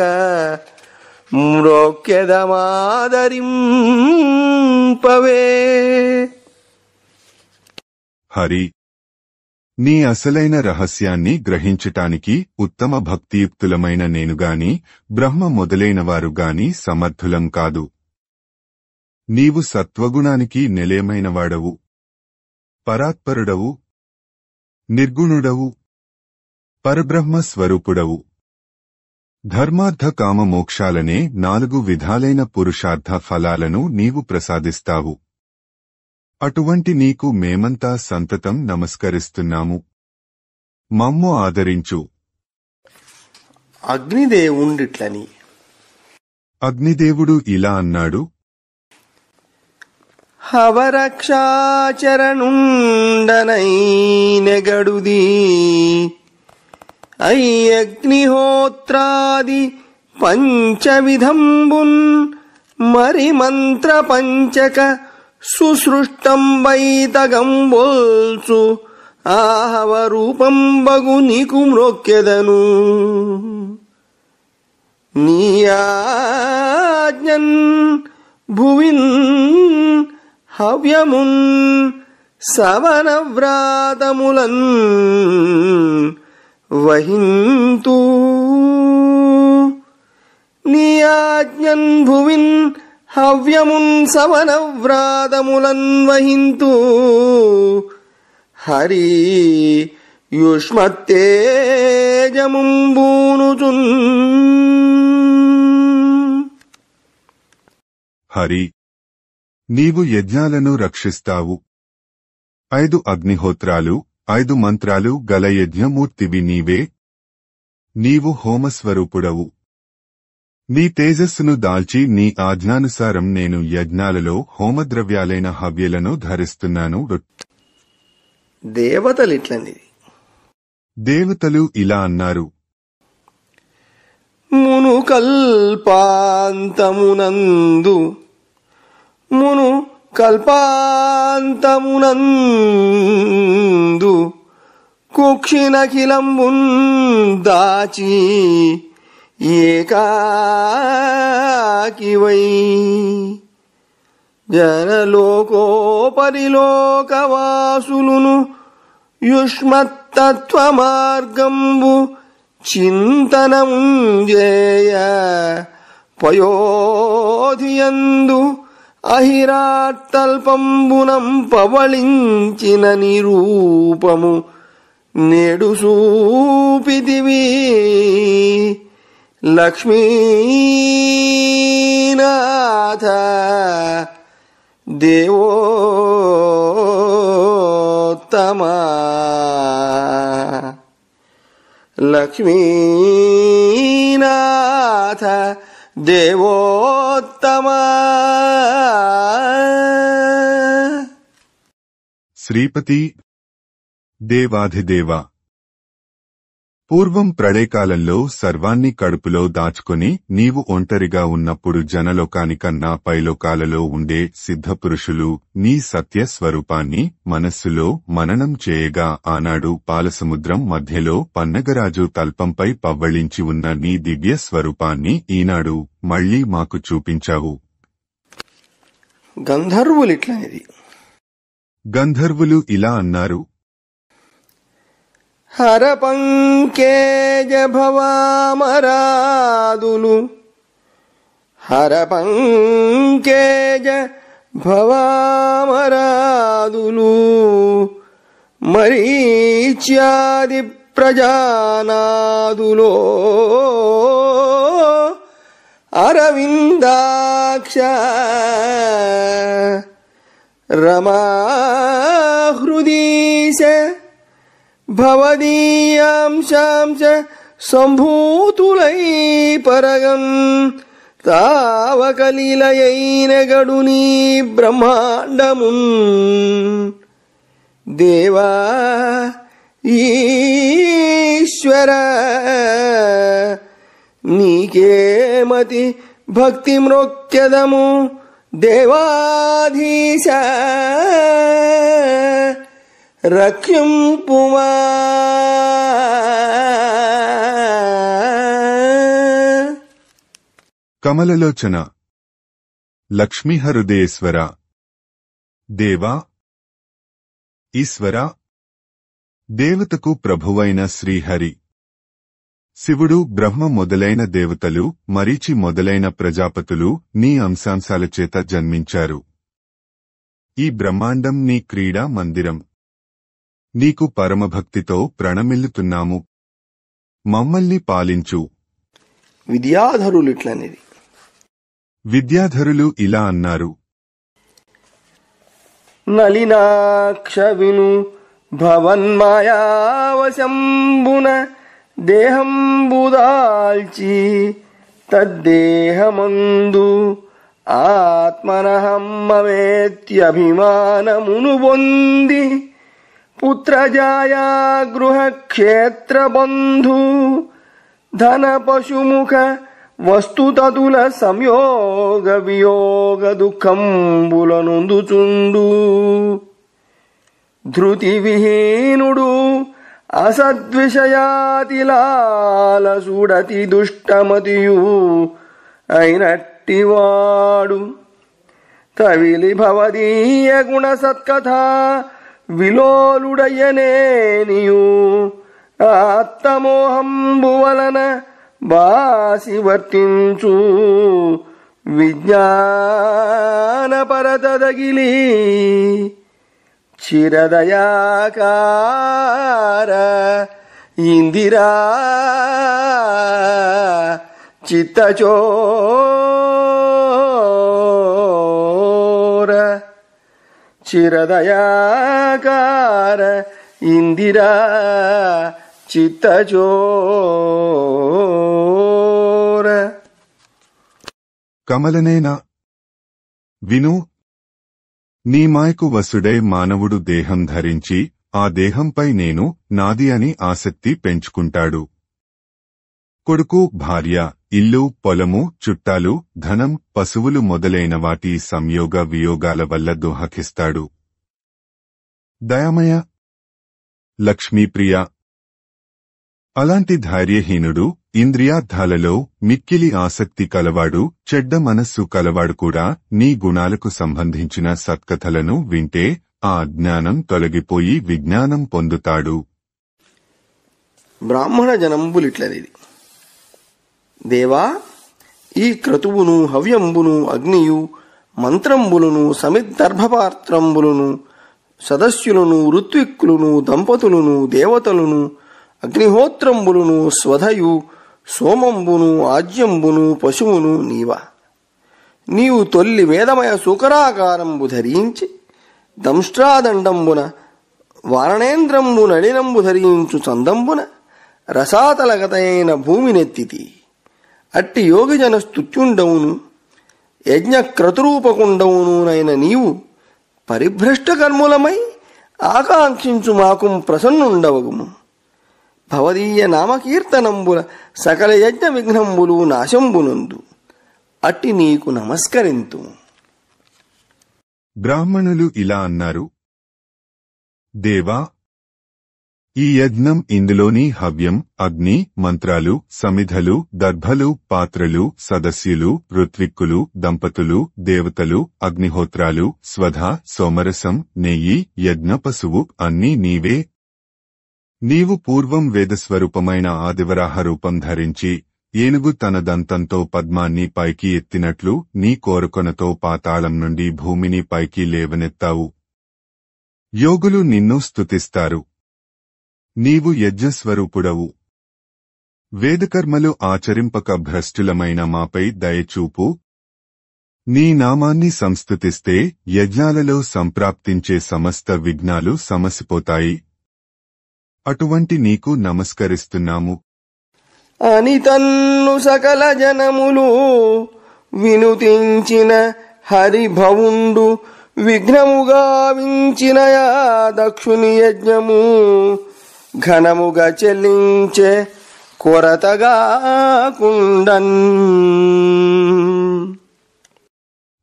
మ్రోక్యదమాదరింపవే. హరి, నీ అసలైన రహస్యాన్ని గ్రహించటానికి ఉత్తమ భక్తియుక్తులమైన నేనుగాని బ్రహ్మ మొదలైనవారుగాని సమర్థులం కాదు. నీవు సత్వగుణానికి నిలయమైనవాడవు, పరాత్పరుడవు, నిర్గుణుడవు, పరబ్రహ్మ స్వరూపుడవు. ధర్మార్థ కామ మోక్షాలనే 4 విధాలైన పురుషార్థ ఫలాలను నీవు ప్రసాదిస్తావు. అటువంటి నీకు మేమంతా సంతతం నమస్కరిస్తున్నాము. మమ్ము ఆదరించు. అగ్నిదేవుండిట్లని. అగ్నిదేవుడు ఇలా అన్నాడు: హవరక్షాచరణుండనై నెగడుది, అయ్యగ్నిహోత్రాది పంచవిధంబున్ మరి మంత్ర పంచక సుసృష్టంబైతగంబోల్చు ఆహవ రూపంబగు నీకు మ్రోక్కెదను. నీ ఆజ్ఞన్ భువిన్ హవ్యమున్ సవనవ్రాతములన్ వహింతు. నీ ఆజ్ఞన్ భువిన్ హవ్యమున్ సవనవ్రాతములన్ వహింతు. హరి యుష్మత్తేజముంబూనుచున్. హరి, నీవు యజ్ఞాలను రక్షిస్తావు. 5 అగ్నిహోత్రాలు, 5 మంత్రాలు గల యజ్ఞమూర్తివి నీవే. నీవు హోమస్వరూపుడవు. నీ తేజస్సును దాల్చి నీ ఆజ్ఞానుసారం నేను యజ్ఞాలలో హోమద్రవ్యాలైన హవ్యలను ధరిస్తున్నాను. దేవతలిట్లని. దేవతలు ఇలా అన్నారు: మును కల్పాంతమునందు, మును కల్పాంతమునందు కుక్షినఖిలంబున్ దాచి ఏకాకివై జనలోకోపరిలోకవాసులును యుష్మత్తత్వ మార్గంబు చింతనముంజేయ పయోధియందు అహిరాట్టల్పంబునం పవళించిన నిరూపము నేడు సూపితివి లక్ష్మీనాథ దేవోత్తమా. లక్ష్మీనాథ దేవోత్తమా. శ్రీపతి దేవాధిదేవ. పూర్వం ప్రళయకాలంలో సర్వాన్ని కడుపులో దాచుకుని నీవు ఒంటరిగా ఉన్నప్పుడు జనలోకానికన్నా పైలోకాలలో ఉండే సిద్ధపురుషులు నీ సత్య స్వరూపాన్ని మనస్సులో మననం చేయగా ఆనాడు పాలసముద్రం మధ్యలో పన్నగరాజు తల్పంపై పవ్వళించి ఉన్న నీ దివ్య స్వరూపాన్ని ఈనాడు మళ్లీ మాకు చూపించావు. గంధర్వులు ఇలా అన్నారు. హరపంకేజ భవామరాదులు హరపంకేజ భవామరాదులు మరీచ్యాది ప్రజానాదులో అరవిందాక్ష రమాహృదీశ భవదీయాంశాంశ సంభూతులై పరగం తావకలీలయైన గడునీ బ్రహ్మాండమున్ దేవా ఈశ్వర నీకేమతి భక్తి మ్రొక్కెదము దేవాధీశ రక్షింపుమా. కమలలోచన. లక్ష్మీహృదయేశ్వర దేవా ఈశ్వర దేవతకు ప్రభువైన శ్రీహరి శివుడు బ్రహ్మ మొదలైన దేవతలు మరీచి మొదలైన ప్రజాపతులు నీ అంశాంశాల చేత జన్మించారు. ఈ బ్రహ్మాండం నీ క్రీడా మందిరం. నీకు పరమభక్తితో ప్రణమిల్లుతున్నాము. మమ్మల్ని పాలించు. విద్యాధరులు ఇలా అన్నారు. నలినాక్ష విను భవన్మాయావశంబున దేహంబుదాల్చి తద్దేహమందు ఆత్మనహమ్మవేత్యభిమానమును పొంది పుత్రజాయా గృహక్షేత్రబంధు ధన పశుముఖ వస్తుతతుల సంయోగ వియోగ దుఃఖంబులనుందుచుండు ధృతి విహీనుడు అసద్విషయాతిలాలసుడతి దుష్టమతియు అయినట్టివాడు తవిలి భవదీయ గుణ సత్కథా విలోలుడయ్యనేనియు ఆత్మమోహంబు వలన బాసి వర్తించు విజ్ఞాన పరతదగిలి చిరదయాకార ఇందిరా చిత్తచోర చిరదయాకార ఇందిరా చిత్తచోర. కమలనేనా విను. నీ మాయకు వసుడై మానవుడు దేహం ధరించి ఆ దేహంపై నేను నాది అని ఆసక్తి పెంచుకుంటాడు. కొడుకు, భార్య, ఇల్లు, పొలము, చుట్టాలు, ధనం, పశువులు మొదలైన వాటి సంయోగ వియోగాల వల్ల దుఃఖిస్తాడు. దయామయ లక్ష్మీప్రియ అలాంటి ధైర్యహీనుడు, ఇంద్రియార్థాలలో మిక్కిలి ఆసక్తి కలవాడు, చెడ్డ మనస్సు కలవాడు కూడా నీ గుణాలకు సంబంధించిన సత్కథలను వింటే ఆ అజ్ఞానం తొలగిపోయి విజ్ఞానం పొందుతాడు. బ్రాహ్మణ జనంబులిట్లనిది. దేవా, ఈ క్రతువును హవ్యంబును అగ్నియు మంత్రంబులును సమిద్దర్భపాత్రంబులును సదస్యులను ఋత్విక్కులను దంపతులను దేవతలను అగ్నిహోత్రంబులును స్వధయు సోమంబును ఆజ్యంబును పశువును నీవా. నీవు తొల్లి వేదమయ సూకరాకారంబు ధరించి దంష్ట్రాదండంబున వారణేంద్రంబు నళినంబు ధరించు చందంబున రసాతలగతయైన భూమినెత్తితి. అట్టి యోగిజన స్తుత్యుండవును యజ్ఞక్రతురూపకుండవునునైన నీవు పరిభ్రష్ట కర్ములమై ఆకాంక్షించు మాకు ప్రసన్నుండవగుము. భవదీయ నామకీర్తనంబుల సకల యజ్ఞ విఘ్నంబులు నాశంబునందు. అట్టి నీకు నమస్కరింతు. బ్రాహ్మణులు ఇలా అన్నారు, దేవా, ఈ యజ్ఞం ఇందులోని హవ్యం, అగ్ని, మంత్రాలు, సమిధలు, దర్భలు, పాత్రలు, సదస్యులు, ఋత్విక్కులు, దంపతులు, దేవతలు, అగ్నిహోత్రాలు, స్వధ, సోమరసం, నెయ్యి, యజ్ఞ పశువు అన్నీ నీవే. నీవు పూర్వం వేదస్వరూపమైన ఆదివరాహ రూపం ధరించి ఏనుగు తన దంతంతో పద్మాన్ని పైకి ఎత్తినట్లు నీ కోరకొనతో పాతాళం నుండి భూమిని పైకి లేవనెత్తావు. యోగులు నిన్ను స్తుతిస్తారు. నీవు యజ్ఞస్వరూపుడవు. వేదకర్మలు ఆచరింపక భ్రష్టులమైన మాపై దయచూపు. నీ నామాన్ని సంస్తుతిస్తే యజ్ఞాలలో సంప్రాప్తించే సమస్త విఘ్నాలు సమసిపోతాయి. అటువంటి నీకు నమస్కరిస్తున్నాము. అని తన్ను సకల జనములు వినుతించిన హరిభవుండు విఘ్నముగా వించిన దక్షుని యజ్ఞము ఘనముగా చెల్లించే కొరతగా కుండన్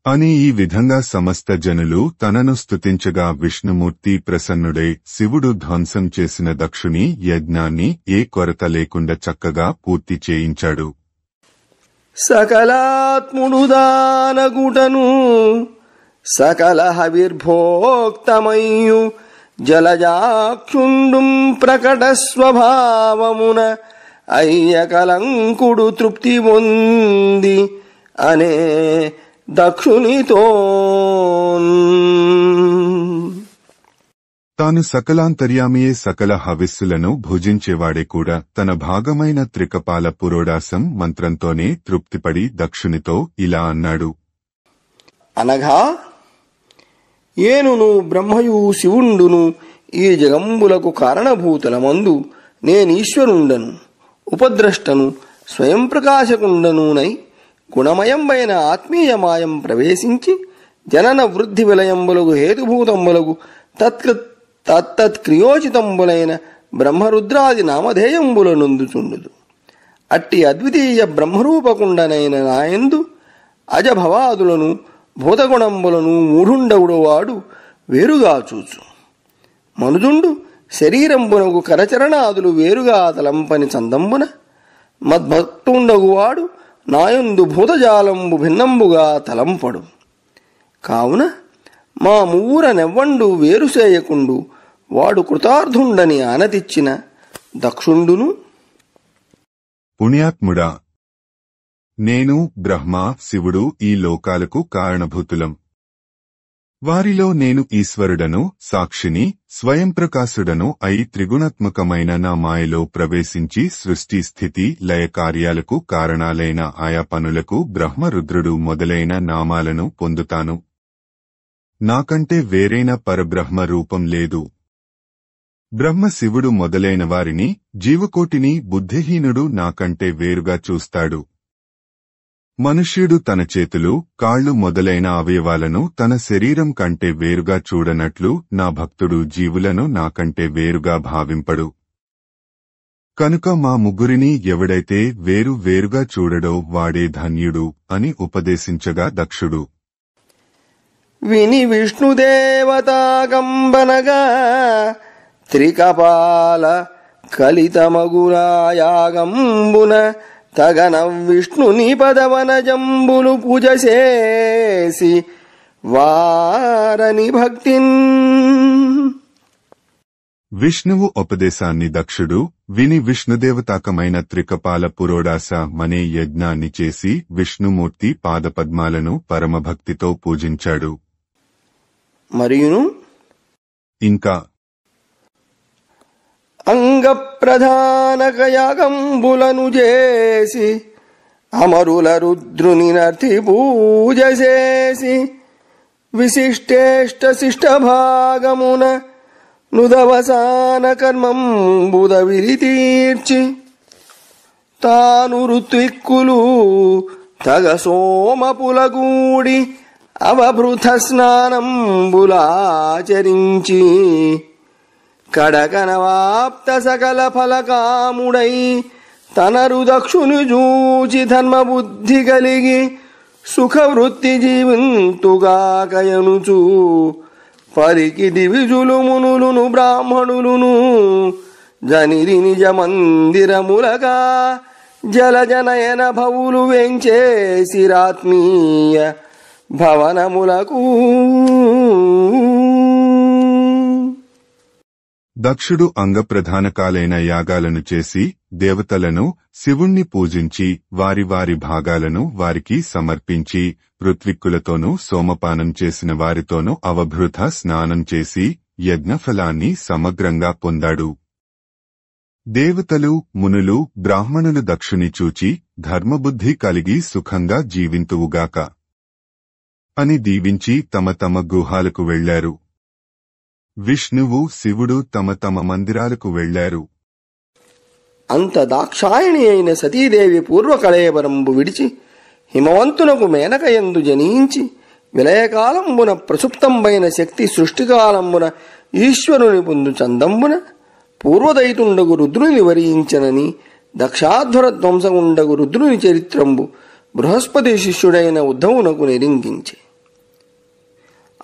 అని ఈ విధంగా సమస్త జనులు తనను స్తుతించగా విష్ణుమూర్తి ప్రసన్నుడై శివుడు ధ్వంసం చేసిన దక్షుని యజ్ఞాన్ని ఏ కొరత లేకుండా చక్కగా పూర్తి చేయించాడు. సకలాత్ముడు దానగుటను సకల హవిర్భోక్తమయ్యు జలజాక్షుండుం ప్రకట స్వభావమున అయ్యకలంకుడు తృప్తి పొంది అనే దక్షునితో తాను సకలాంతర్యామియే సకల హవిస్సులను భుజించేవాడే కూడా తన భాగమైన త్రికపాల పురోడాసం మంత్రంతోనే తృప్తిపడి దక్షునితో ఇలా అన్నాడు. అనగా ఏనును బ్రహ్మయు శివుండును ఈ జగంబులకు కారణభూతులమందు నేనీశ్వరుండను ఉపద్రష్టను స్వయం ప్రకాశకుండనునై గుణమయంబైన ఆత్మీయమాయం ప్రవేశించి జనన వృద్ధి విలయంబులకు హేతుభూతంబులకు తత్తత్క్రియోచితంబులైన బ్రహ్మరుద్రాది నామధేయంబులనందుచుండుదు. అట్టి అద్వితీయ బ్రహ్మరూపకుండనైన నాయందు అజభవాదులను భూతగుణంబులను మూఢుండవుడవాడు వేరుగా చూచు. మనుజుండు శరీరంబునకు కరచరణాదులు వేరుగా తలంపని చందంబున మద్భక్తుండగువాడు నాయందు భూతజాలంబు భిన్నంబుగా తలంపడు. కావున మా మువ్వుర నెవ్వండు వేరుసేయకుండు వాడు కృతార్థుండని ఆనతిచ్చిన దక్షుండును. పుణ్యాత్ముడా, నేను బ్రహ్మ శివుడు ఈ లోకాలకు కారణభూతులం. వారిలో నేను ఈశ్వరుడను, సాక్షిని, స్వయంప్రకాశుడను అయి త్రిగుణాత్మకమైన నా మాయలో ప్రవేశించి సృష్టి స్థితి లయ కార్యాలకు కారణాలైన ఆయా పనులకు బ్రహ్మరుద్రుడు మొదలైన నామాలను పొందుతాను. నాకంటే వేరైన పరబ్రహ్మ రూపం లేదు. బ్రహ్మ శివుడు మొదలైన వారిని, జీవకోటిని బుద్ధిహీనుడు నాకంటే వేరుగా చూస్తాడు. మనుష్యుడు తన చేతులు, కాళ్లు మొదలైన అవయవాలను తన శరీరం కంటే వేరుగా చూడనట్లు నా భక్తుడు జీవులను నాకంటే వేరుగా భావింపడు. కనుక మా ముగ్గురిని ఎవడైతే వేరు వేరుగా చూడడో వాడే ధన్యుడు అని ఉపదేశించగా దక్షుడు విని విష్ణుదేవతాకంబనగా త్రికపాల కలితమగురాయాగంబున తగన విష్ణుని పదవనజంబులు పూజ చేసి వారని భక్తిన్ విష్ణువు ఉపదేశాన్ని దక్షుడు విని విష్ణుదేవతాకమైన త్రికపాల పురోడాస మనే యజ్ఞాన్ని చేసి విష్ణుమూర్తి పాదపద్మాలను పరమభక్తితో పూజించాడు. మరియును ఇంకా అంగప్రధానక యాగంబులను చేసి అమరుల రుద్రుని నర్తి పూజ చేసి విశిష్టేష్ట శిష్ట భాగమున నుదవసాన కర్మంబుదవిరి తీర్చి తాను ఋత్విక్కులు తగ సోమపులగూడి అవభృత స్నానంబులాచరించి కడకనవాప్త సకల ఫలకాముడై తనరు దక్షుని జూచి ధర్మబుద్ధి కలిగి సుఖవృత్తి జీవింతుగాకయనుచు పరికి దివిజులు మునులును బ్రాహ్మణులును జనిరి నిజ మందిరములగా జలజనయన భవులు వెంచేసిరాత్మీయ భవనములకు. దక్షుడు అంగప్రధానకాలైన యాగాలను చేసి దేవతలను శివుణ్ణి పూజించి వారి వారి భాగాలను వారికి సమర్పించి ఋత్విక్కులతోనూ సోమపానం చేసిన వారితోనూ అవభృత స్నానం చేసి యజ్ఞఫలాన్ని సమగ్రంగా పొందాడు. దేవతలు మునులు బ్రాహ్మణులు దక్షుని చూచి ధర్మబుద్ధి కలిగి సుఖంగా జీవింతువుగాక అని దీవించి తమ తమ గుహాలకు వెళ్లారు. విష్ణువు శివుడు తమ తమ మందిరాలకు వెళ్లారు. అంత దాక్షాయణి అయిన సతీదేవి పూర్వకళేబరంబు విడిచి హిమవంతునకు మేనకయందు జనించి విలయకాలంబున ప్రసుప్తంబైన శక్తి సృష్టికాలంబున ఈశ్వరుని పొందు చందంబున పూర్వదైతుండగు రుద్రుని వరించనని దక్షాధ్వర ధ్వంసగుండగు రుద్రుని చరిత్రంబు బృహస్పతి శిష్యుడైన ఉద్ధవునకు నిరింకించి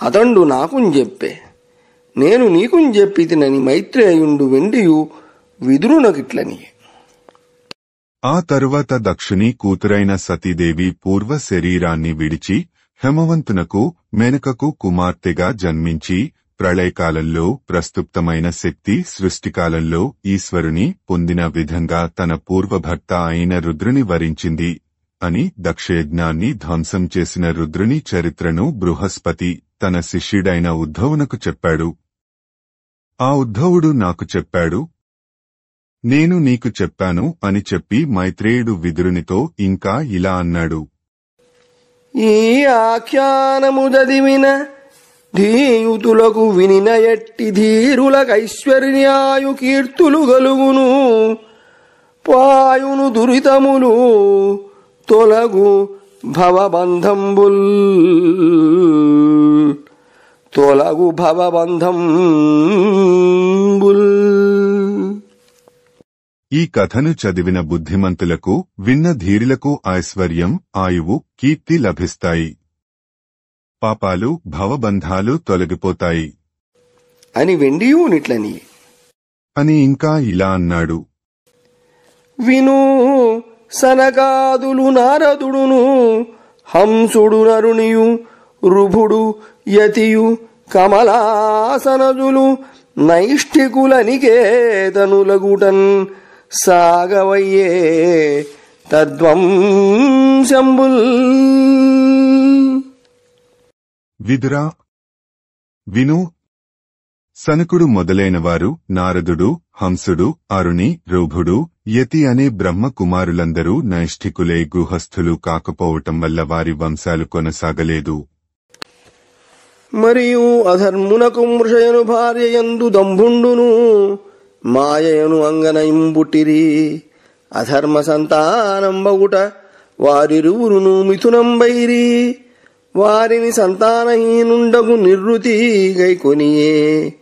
అతండు నాకుంజెప్పే నేను నీకుంజెప్పితినని మైత్రేయుండు వెండియు విదురునకిట్లని. ఆ తరువాత దక్షుని కూతురైన సతీదేవి పూర్వ శరీరాన్ని విడిచి హేమవంతునకు మేనకకు కుమార్తెగా జన్మించి ప్రళయకాలంలో ప్రస్తుప్తమైన శక్తి సృష్టికాలంలో ఈశ్వరుని పొందిన విధంగా తన పూర్వభర్త అయిన రుద్రుని వరించింది అని దక్షయజ్ఞాన్ని ధ్వంసం చేసిన రుద్రుని చరిత్రను బృహస్పతి తన శిష్యుడైన ఉద్ధవునకు చెప్పాడు. ఆ ఉద్ధవుడు నాకు చెప్పాడు, నేను నీకు చెప్పాను అని చెప్పి మైత్రేయుడు విదురునితో ఇంకా ఇలా అన్నాడు. ఈ ఆఖ్యానము చదివిన ధీయుతులకు వినిన ఎట్టి ధీరులకైశ్వర్యాయు కీర్తులు గలుగును, పాయును దురితములు తొలగు భవబంధంబుల్ తొలగు భవబంధంబుల్. ఈ కథను చదివిన బుద్ధిమంతులకు విన్న ధీరులకు ఐశ్వర్యం ఆయువు కీర్తి లభిస్తాయి, పాపాలు భవబంధాలు తొలగిపోతాయి అని వెండియూనిట్లని అని ఇంకా ఇలా అన్నాడు. విను సనకాదులు నారదుడును హంసుడు నరునియు రుభుడు యతియు కమలాసనజులు నైష్ఠికులనికేతనులగుటన్ సాగవయ్యే తద్వంశంబుల్. విదురా విను, సనకుడు మొదలైనవారు నారదుడు హంసుడు అరుణి రుభుడు యతి అనే బ్రహ్మ కుమారులందరూ నైష్ఠికులే గృహస్థులు కాకపోవటం వల్ల వారి వంశాలు కొనసాగలేదు. మరియు అధర్మునకు మృషయను భార్యయందు దంభుండును మాయయను అంగనయింబుట్టిరి. అధర్మ సంతానంబగుట వారిరువురును మిథునంబైరి. వారిని సంతానహీనుండగు నిర్వృతి గైకొనియే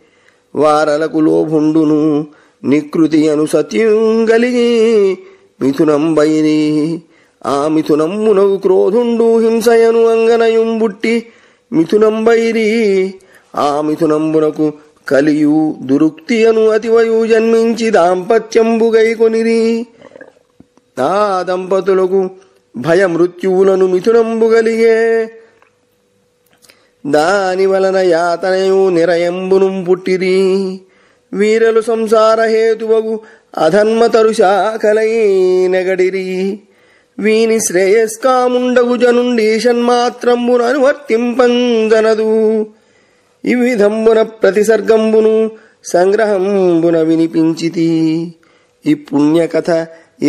వారలకు లోభుండును నికృతి అను సత్యం గలిగి మిథునంబైరి. ఆ మిథునమ్మునగు క్రోధుండు హింసయను అంగనయుంబుట్టి మిథునంబైరి. ఆ మిథునంబునకు కలియు దురుక్తి అను అతివయు జన్మించి దాంపత్యంబుగైకొనిరి. ఆ దంపతులకు భయ మృత్యువులను మిథునంబుగలిగే. దాని వలన యాతనయు నిరయంబును పుట్టిరి. వీరలు సంసార హేతువగు అధన్మతరు శాఖలై నెగడిరి. వీని శ్రేయస్కాముండగు జనుండీషన్మాత్రంబును అనువర్తింపంజనదు. ఈ విధంబున ప్రతిసర్గంబును సంగ్రహంబున వినిపించితి. ఈ పుణ్యకథ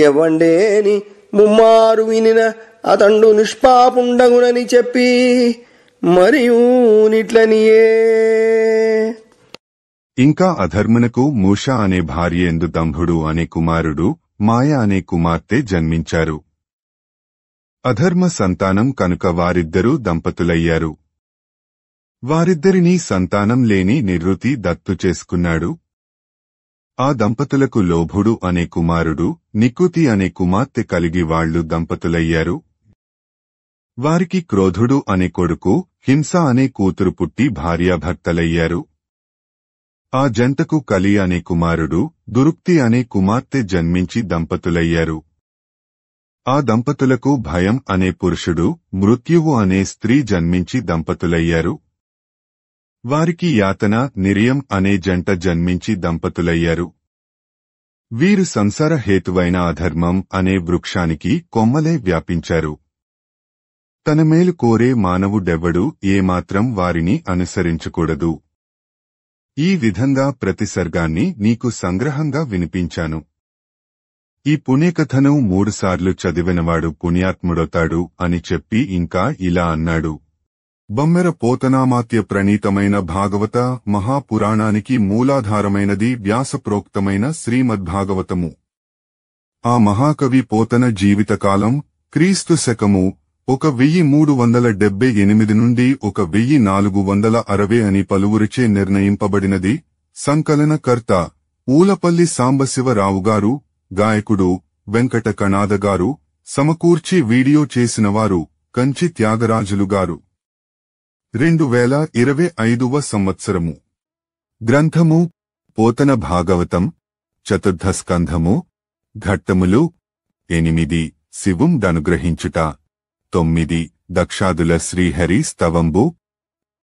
ఎవండేని ముమ్మారు వినిన అతండు నిష్పాపుండగునని చెప్పి మరియు నిట్లనియే. ఇంకా అధర్మునకు మూష అనే భార్యందు దంభుడు అనే కుమారుడు, మాయ అనే కుమార్తె జన్మించారు. అధర్మ సంతానం కనుక వారిద్దరూ దంపతులయ్యారు. వారిద్దరినీ సంతానం లేని నివృత్తి దత్తు చేసుకున్నాడు. ఆ దంపతులకు లోభుడు అనే కుమారుడు, నికుతి అనే కుమార్తె కలిగి వాళ్లు దంపతులయ్యారు. వారికి క్రోధుడు అనే కొడుకు, హింస అనే కూతురు పుట్టి భార్యాభర్తలయ్యారు. ఆ జంటకు కలి అనే కుమారుడు, దురుక్తి అనే కుమార్తె జన్మించి దంపతులయ్యారు. ఆ దంపతులకు భయం అనే పురుషుడు, మృత్యువు అనే స్త్రీ జన్మించి దంపతులయ్యారు. వారికి యాతన, నిర్యం అనే జంట జన్మించి దంపతులయ్యారు. వీరు సంసార హేతువైన అధర్మం అనే వృక్షానికి కొమ్మలే వ్యాపించారు. తన మేలు కోరే మానవుడెవ్వడు ఏమాత్రం వారిని అనుసరించకూడదు. ఈ విధంగా ప్రతిసర్గాన్ని నీకు సంగ్రహంగా వినిపించాను. ఈ పుణ్యకథను 3 సార్లు చదివినవాడు పుణ్యాత్ముడవుతాడు అని చెప్పి ఇంకా ఇలా అన్నాడు. బమ్మెర పోతనామాత్య ప్రణీతమైన భాగవత మహాపురాణానికి మూలాధారమైనది వ్యాసప్రోక్తమైన శ్రీమద్భాగవతము. ఆ మహాకవి పోతన జీవితకాలం క్రీస్తు శకము 1378 నుండి 1460 అని పలువురిచే నిర్ణయింపబడినది. సంకలనకర్త ఊలపల్లి సాంబశివరావుగారు, గాయకుడు వెంకట కణాదగారు, సమకూర్చి వీడియో చేసినవారు కంచి త్యాగరాజులుగారు. 2025వ సంవత్సరము. గ్రంథము పోతన భాగవతం, చతుర్థ స్కంధము. ఘట్టములు 8. శివుం దనుగ్రహించుట. 9. దక్షాదుల శ్రీహరి స్తవంబు.